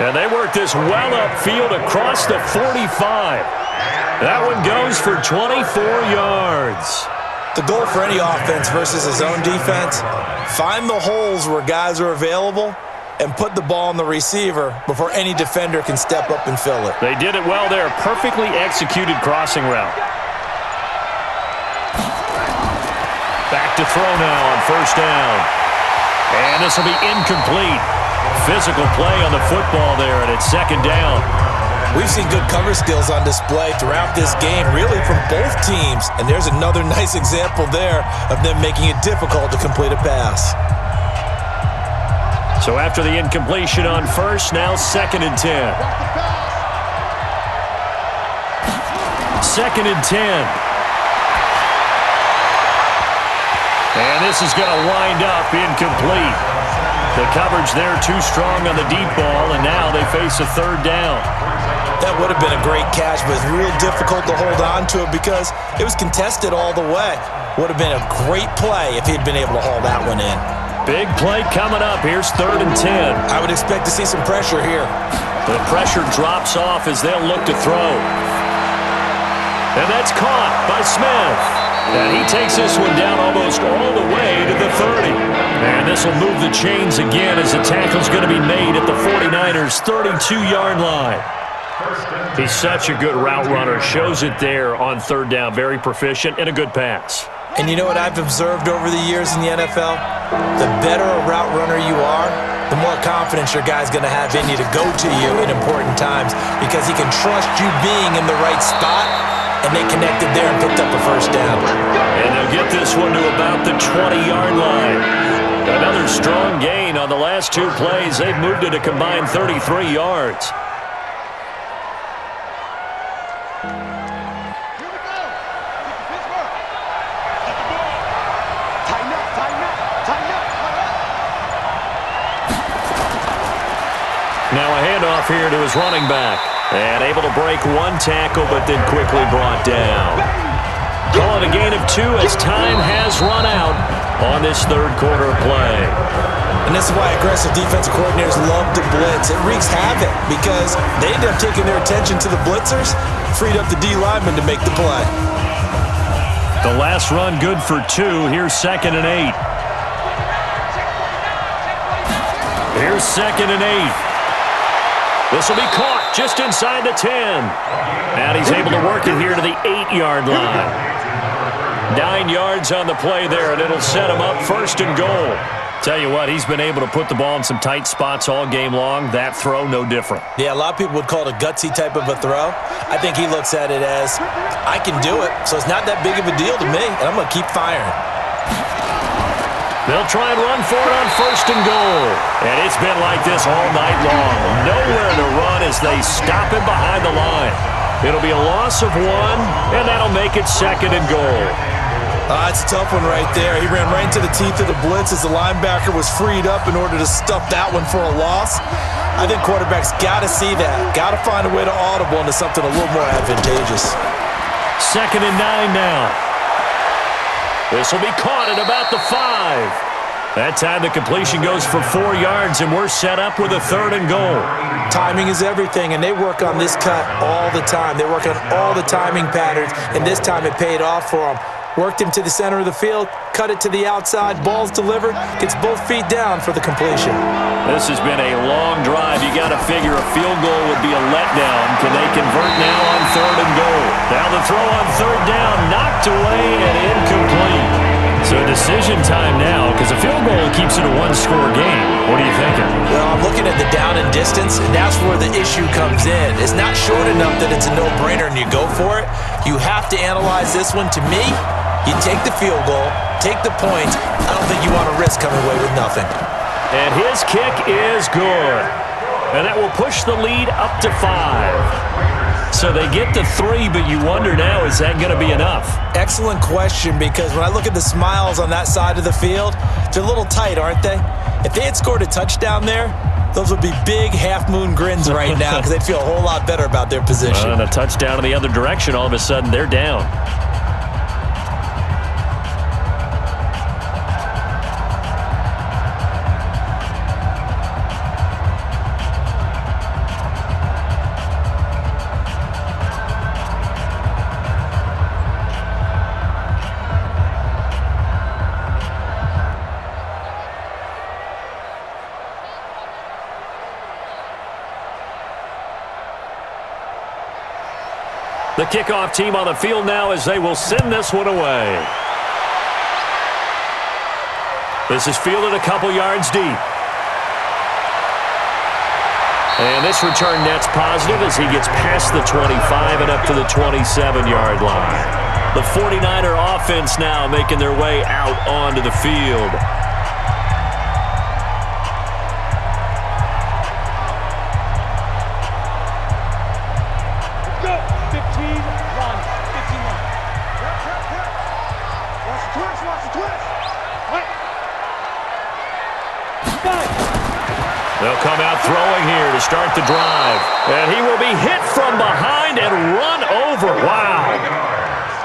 And they work this well upfield across the 45. That one goes for 24 yards. The goal for any offense versus his own defense, find the holes where guys are available and put the ball on the receiver before any defender can step up and fill it. They did it well there. Perfectly executed crossing route. Back to throw now on first down. And this will be incomplete. Physical play on the football there, and it's second down. We've seen good cover skills on display throughout this game, really from both teams. And there's another nice example there of them making it difficult to complete a pass. So after the incompletion on first, now 2nd and 10. 2nd and 10. And this is going to wind up incomplete. The coverage there too strong on the deep ball, and now they face a 3rd down. That would have been a great catch, but it's real difficult to hold on to it because it was contested all the way. Would have been a great play if he'd been able to haul that one in. Big play coming up. Here's 3rd and 10. I would expect to see some pressure here. The pressure drops off as they'll look to throw. And that's caught by Smith. And he takes this one down almost all the way to the 30. And this will move the chains again as the tackle's going to be made at the 49ers' 32-yard line. He's such a good route runner. Shows it there on 3rd down. Very proficient and a good pass. And you know what I've observed over the years in the NFL? The better a route runner you are, the more confidence your guy's going to have in you to go to you in important times because he can trust you being in the right spot, and they connected there and picked up a first down. And they'll get this one to about the 20-yard line. Another strong gain on the last 2 plays. They've moved it a combined 33 yards. Now a handoff here to his running back. And able to break 1 tackle, but then quickly brought down. Call it a gain of 2 as time has run out on this 3rd quarter play. And this is why aggressive defensive coordinators love to blitz. It wreaks havoc because they end up taking their attention to the blitzers, freed up the D lineman to make the play. The last run good for 2. Here's 2nd and 8. Here's 2nd and 8. This will be caught just inside the 10. And he's able to work it here to the 8-yard line. 9 yards on the play there, and it'll set him up 1st and goal. Tell you what, he's been able to put the ball in some tight spots all game long. That throw, no different. Yeah, a lot of people would call it a gutsy type of a throw. I think he looks at it as, I can do it, so it's not that big of a deal to me, and I'm going to keep firing. They'll try and run for it on 1st and goal. And it's been like this all night long. Nowhere to run as they stop him behind the line. It'll be a loss of 1, and that'll make it 2nd and goal. It's a tough one right there. He ran right into the teeth of the blitz as the linebacker was freed up in order to stuff that one for a loss. I think quarterbacks got to see that. Got to find a way to audible into something a little more advantageous. 2nd and 9 now. This will be caught at about the 5. That time the completion goes for 4 yards, and we're set up with a 3rd and goal. Timing is everything, and they work on this cut all the time. They work on all the timing patterns, and this time it paid off for them. Worked him to the center of the field, cut it to the outside, ball's delivered, gets both feet down for the completion. This has been a long drive. You got to figure a field goal would be a letdown. Can they convert now on 3rd and goal? Now the throw on 3rd down, knocked away and incomplete. So decision time now, because a field goal keeps it a 1-score game. What are you thinking? Well, I'm looking at the down and distance, and that's where the issue comes in. It's not short enough that it's a no-brainer and you go for it. You have to analyze this one. To me, you take the field goal, take the points. I don't think you want to risk coming away with nothing. And his kick is good. And that will push the lead up to 5. So they get to 3, but you wonder now, is that going to be enough? Excellent question, because when I look at the smiles on that side of the field, they're a little tight, aren't they? If they had scored a touchdown there, those would be big half-moon grins right now because they'd feel a whole lot better about their position. And a touchdown in the other direction, all of a sudden they're down. The kickoff team on the field now as they will send this one away. This is fielded a couple yards deep. And this return net's positive as he gets past the 25 and up to the 27-yard line. The 49er offense now making their way out onto the field. They'll come out throwing here to start the drive. And he will be hit from behind and run over. Wow.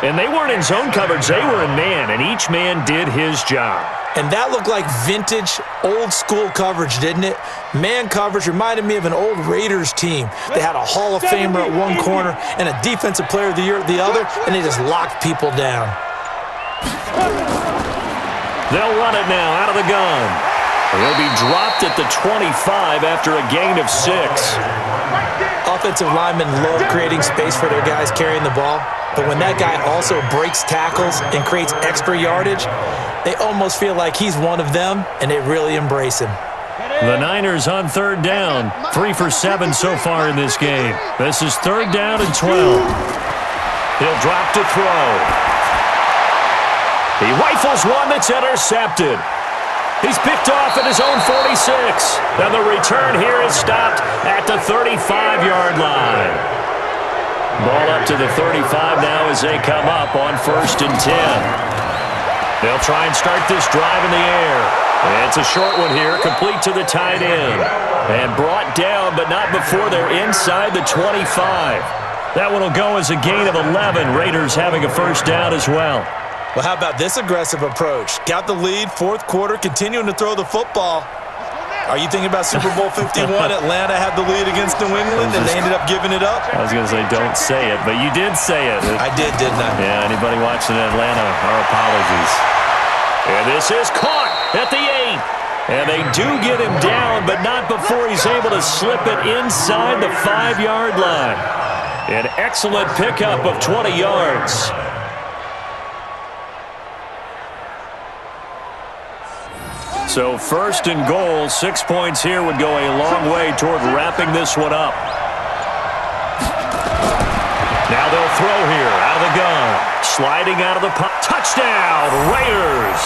And they weren't in zone coverage. They were in man, and each man did his job. And that looked like vintage, old-school coverage, didn't it? Man coverage reminded me of an old Raiders team. They had a Hall of Famer at one corner and a Defensive Player of the Year at the other, and they just locked people down. They'll run it now out of the gun. He'll be dropped at the 25 after a gain of 6. Offensive linemen love creating space for their guys carrying the ball, but when that guy also breaks tackles and creates extra yardage, they almost feel like he's one of them, and they really embrace him. The Niners on third down, 3 for 7 so far in this game. This is third down and 12. He'll drop to throw. He rifles one that's intercepted. He's picked off at his own 46. And the return here is stopped at the 35-yard line. Ball up to the 35 now as they come up on 1st and 10. They'll try and start this drive in the air. It's a short one here, complete to the tight end. And brought down, but not before they're inside the 25. That one will go as a gain of 11. Raiders having a first down as well. Well, how about this aggressive approach? Got the lead, fourth quarter, continuing to throw the football. Are you thinking about Super Bowl 51? Atlanta had the lead against New England, and they ended up giving it up? I was going to say, don't say it, but you did say it. I did, didn't I? Yeah, anybody watching Atlanta, our apologies. And this is caught at the 8. And they do get him down, but not before he's able to slip it inside the 5-yard line. An excellent pickup of 20 yards. So 1st and goal, 6 points here would go a long way toward wrapping this one up. Now they'll throw here out of the gun. Sliding out of the pocket. Touchdown, Raiders.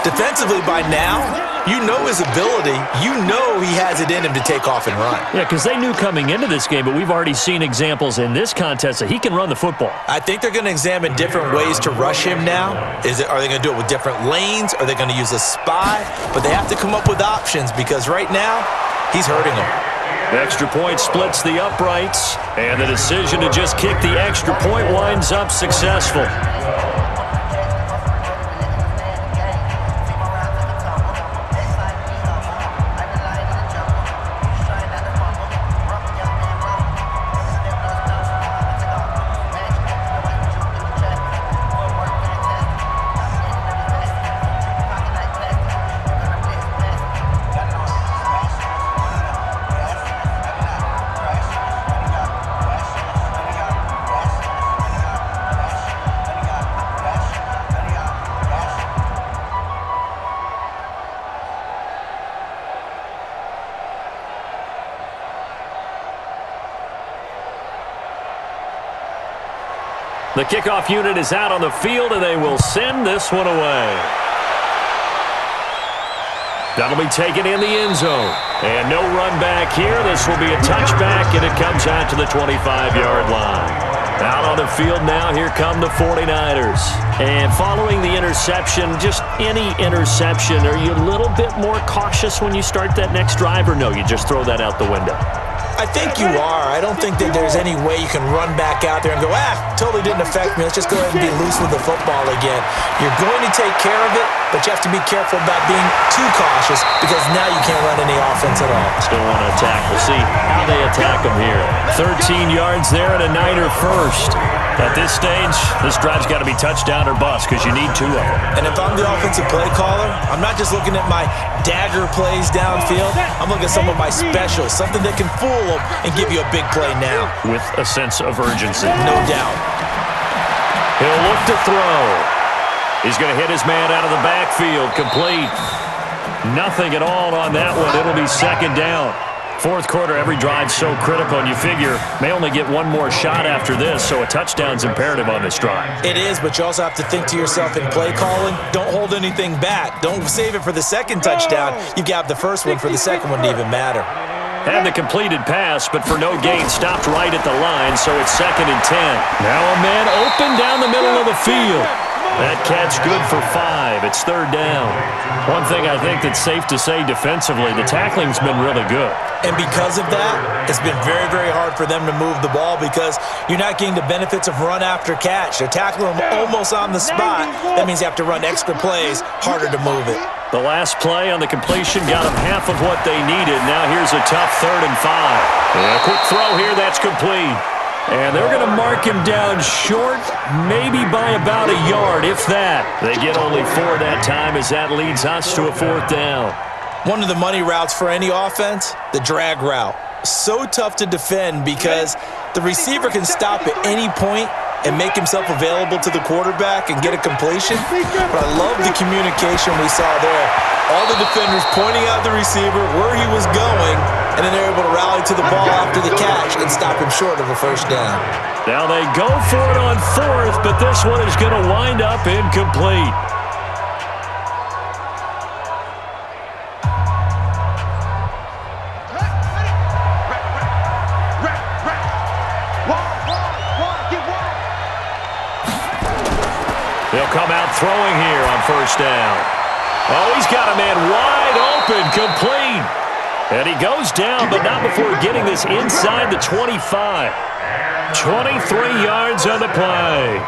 Defensively by now, you know his ability. You know he has it in him to take off and run. Yeah, because they knew coming into this game, but we've already seen examples in this contest that he can run the football. I think they're going to examine different ways to rush him now. Are they going to do it with different lanes? Are they going to use a spy? But they have to come up with options because right now, he's hurting them. The extra point splits the uprights, and the decision to just kick the extra point winds up successful. The kickoff unit is out on the field, and they will send this one away. That'll be taken in the end zone. And no run back here. This will be a touchback, and it comes out to the 25-yard line. Out on the field now, here come the 49ers. And following the interception, just any interception, are you a little bit more cautious when you start that next drive, or no, you just throw that out the window? I think you are. I don't think that there's any way you can run back out there and go, totally didn't affect me. Let's just go ahead and be loose with the football again. You're going to take care of it, but you have to be careful about being too cautious because now you can't run any offense at all. Still want to attack. We'll see how they attack them here. 13 yards there and a Niner first. At this stage, this drive's got to be touchdown or bust because you need 2 of them. And if I'm the offensive play caller, I'm not just looking at my dagger plays downfield. I'm looking at some of my specials, something that can fool them and give you a big play now. With a sense of urgency. No doubt. He'll look to throw. He's going to hit his man out of the backfield. Complete. Nothing at all on that one. It'll be second down. Fourth quarter, every drive's so critical, and you figure may only get one more shot after this, so a touchdown's imperative on this drive. It is, but you also have to think to yourself in play calling, don't hold anything back. Don't save it for the second touchdown. You got the first one for the second one to even matter. Had the completed pass, but for no gain, stopped right at the line, so it's 2nd and 10. Now a man open down the middle of the field. That catch good for 5. It's 3rd down. One thing I think that's safe to say defensively, the tackling's been really good. And because of that, it's been very, very hard for them to move the ball because you're not getting the benefits of run after catch. They're tackling them almost on the spot. That means you have to run extra plays, harder to move it. The last play on the completion got them half of what they needed. Now here's a tough 3rd and 5. Yeah, quick throw here, that's complete. And they're going to mark him down short, maybe by about a yard, if that. They get only 4 that time as that leads us to a 4th down. One of the money routes for any offense, the drag route. So tough to defend because the receiver can stop at any point and make himself available to the quarterback and get a completion. But I love the communication we saw there. All the defenders pointing out the receiver, where he was going, and then they're able to rally to the ball after the catch and stop him short of a first down. Now they go for it on 4th, but this one is going to wind up incomplete. They'll come out throwing here on 1st down. Oh, he's got a man wide open, complete. And he goes down, but not before getting this inside the 25. 23 yards on the play.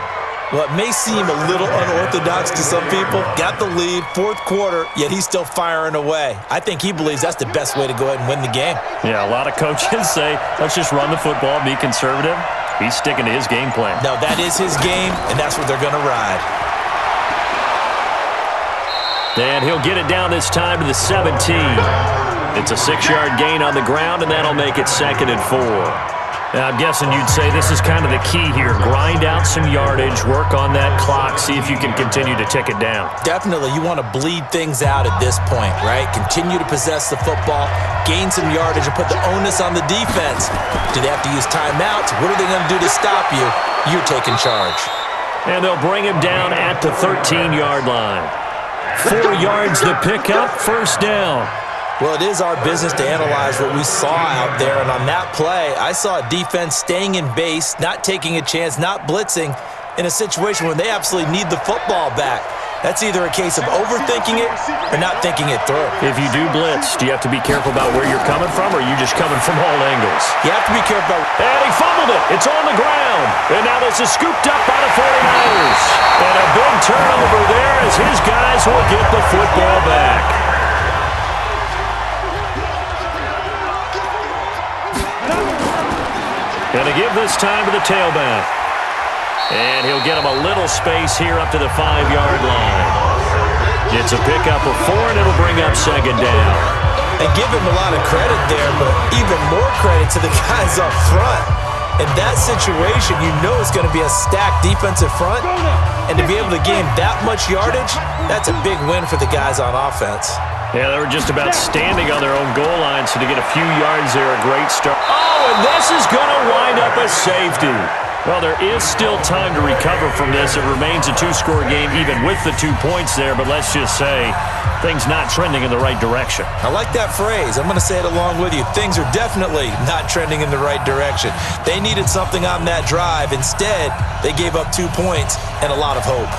Well, it may seem a little unorthodox to some people. Got the lead, 4th quarter, yet he's still firing away. I think he believes that's the best way to go ahead and win the game. Yeah, a lot of coaches say, let's just run the football, be conservative. He's sticking to his game plan. No, that is his game, and that's what they're going to ride. And he'll get it down this time to the 17. It's a 6-yard gain on the ground, and that'll make it 2nd and 4. Now, I'm guessing you'd say this is kind of the key here. Grind out some yardage, work on that clock, see if you can continue to tick it down. Definitely, you want to bleed things out at this point, right? Continue to possess the football, gain some yardage, and put the onus on the defense. Do they have to use timeouts? What are they going to do to stop you? You're taking charge. And they'll bring him down at the 13-yard line. 4 yards to pick up, 1st down. Well, it is our business to analyze what we saw out there, and on that play, I saw a defense staying in base, not taking a chance, not blitzing, in a situation where they absolutely need the football back. That's either a case of overthinking it or not thinking it through. If you do blitz, do you have to be careful about where you're coming from, or are you just coming from all angles? You have to be careful. And he fumbled it. It's on the ground. And now this is scooped up by the 49ers. And a big turnover there as his guys will get the football back. Going to give this time to the tailback. And he'll get him a little space here up to the 5-yard line. It's a pickup of 4, and it'll bring up 2nd down. And give him a lot of credit there, but even more credit to the guys up front. In that situation, you know it's going to be a stacked defensive front. And to be able to gain that much yardage, that's a big win for the guys on offense. Yeah, they were just about standing on their own goal line, so to get a few yards there, a great start. Oh, and this is going to wind up a safety. Well, there is still time to recover from this. It remains a 2-score game, even with the 2 points there, but let's just say things not trending in the right direction. I like that phrase. I'm going to say it along with you. Things are definitely not trending in the right direction. They needed something on that drive. Instead, they gave up 2 points and a lot of hope.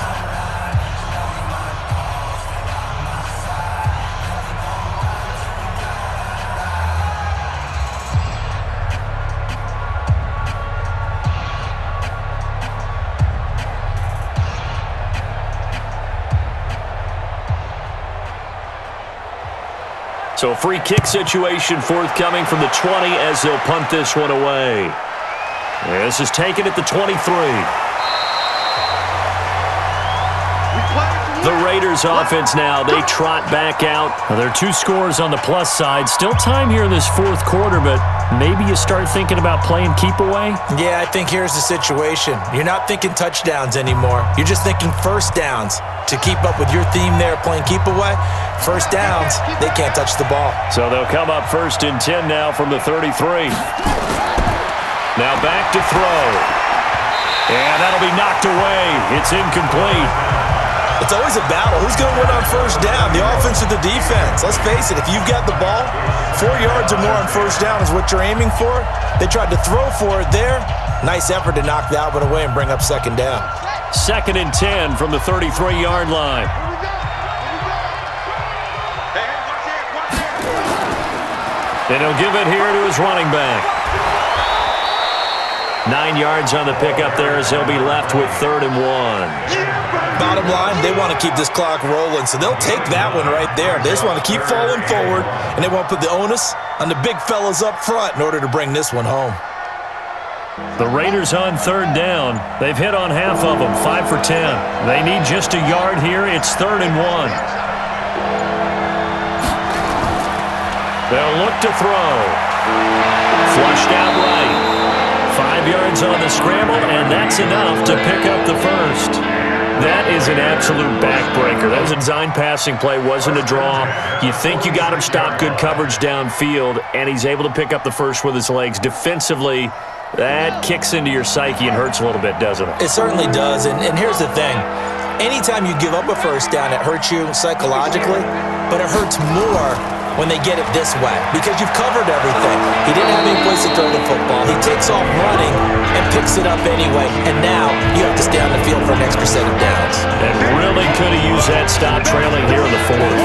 So a free kick situation forthcoming from the 20 as they'll punt this one away. This is taken at the 23. Raiders offense now. They trot back out. Well, there are 2 scores on the plus side. Still time here in this fourth quarter, but maybe you start thinking about playing keep away? Yeah, I think here's the situation. You're not thinking touchdowns anymore. You're just thinking first downs. To keep up with your theme there, playing keep away, first downs, they can't touch the ball. So they'll come up 1st and 10 now from the 33. Now back to throw. And that'll be knocked away. It's incomplete. It's always a battle. Who's going to win on first down, the offense or the defense? Let's face it, if you've got the ball, 4 yards or more on first down is what you're aiming for. They tried to throw for it there. Nice effort to knock that one away and bring up second down. 2nd and 10 from the 33-yard line. And he'll give it here to his running back. 9 yards on the pickup there as he'll be left with 3rd and 1. Bottom line, they want to keep this clock rolling, so they'll take that one right there. They just want to keep falling forward, and they want to put the onus on the big fellas up front in order to bring this one home. The Raiders on 3rd down. They've hit on half of them, 5 for 10. They need just a yard here. It's 3rd and 1. They'll look to throw. Flushed out right. 5 yards on the scramble, and that's enough to pick up the first. That is an absolute backbreaker. That was a design passing play, wasn't a draw. You think you got him stopped, good coverage downfield, and he's able to pick up the first with his legs. Defensively, that kicks into your psyche and hurts a little bit, doesn't it? It certainly does, and here's the thing. Anytime you give up a first down, it hurts you psychologically, but it hurts more when they get it this way because you've covered everything. He didn't have any place to throw the football. He takes off running and picks it up anyway, and now you have to stay on the field for an extra set of downs. And really could have used that stop trailing here in the 4th.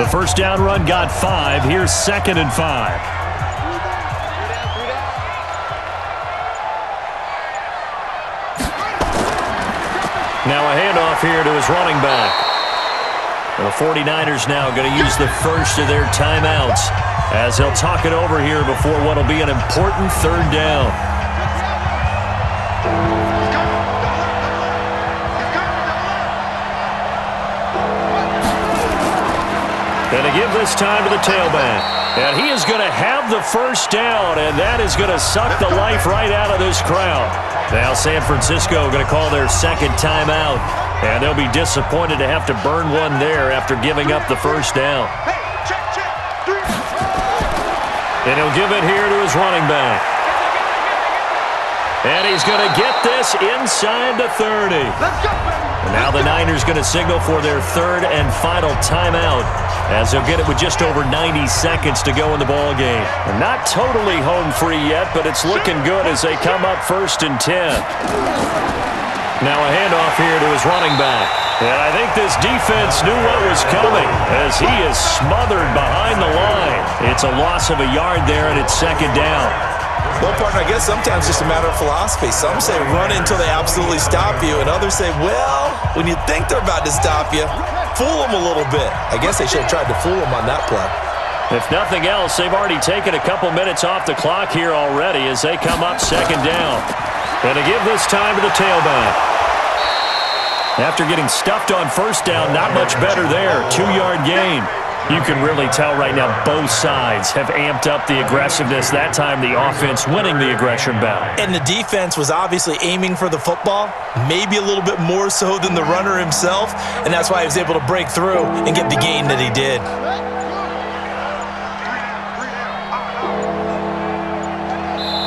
The first down run got 5. Here's 2nd and 5. Now a handoff here to his running back. The 49ers now going to use the first of their timeouts as they'll talk it over here before what will be an important 3rd down. And to give this time to the tailback. And he is going to have the first down, and that is going to suck the life right out of this crowd. Now San Francisco going to call their 2nd timeout, and they'll be disappointed to have to burn one there after giving up the first down. And he'll give it here to his running back. And he's going to get this inside the 30. And now the Niners going to signal for their 3rd and final timeout as they'll get it with just over 90 seconds to go in the ball game. And not totally home free yet, but it's looking good as they come up 1st and 10. Now a handoff here to his running back. And I think this defense knew what was coming as he is smothered behind the line. It's a loss of a yard there, and it's 2nd down. Well, partner, I guess sometimes it's just a matter of philosophy. Some say run until they absolutely stop you, and others say, well, when you think they're about to stop you, fool them a little bit. I guess they should have tried to fool them on that play. If nothing else, they've already taken a couple minutes off the clock here already as they come up 2nd down. And to give this time to the tailback. After getting stuffed on first down, not much better there. 2-yard gain. You can really tell right now both sides have amped up the aggressiveness. That time the offense winning the aggression battle. And the defense was obviously aiming for the football, maybe a little bit more so than the runner himself, and that's why he was able to break through and get the gain that he did.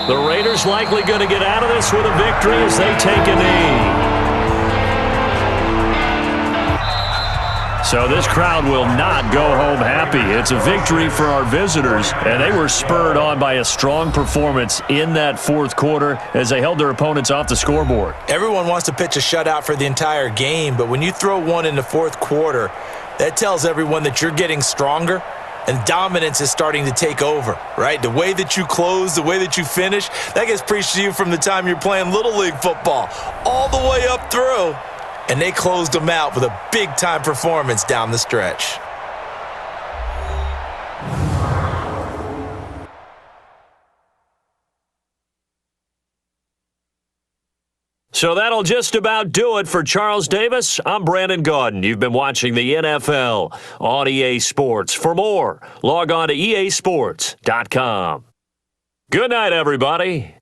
The Raiders likely going to get out of this with a victory as they take a knee. So this crowd will not go home happy. It's a victory for our visitors, and they were spurred on by a strong performance in that 4th quarter as they held their opponents off the scoreboard. Everyone wants to pitch a shutout for the entire game, but when you throw one in the 4th quarter, that tells everyone that you're getting stronger and dominance is starting to take over, right? The way that you close, the way that you finish, that gets preached to you from the time you're playing Little League football all the way up through. And they closed them out with a big-time performance down the stretch. So that'll just about do it for Charles Davis. I'm Brandon Gaudin. You've been watching the NFL on EA Sports. For more, log on to easports.com. Good night, everybody.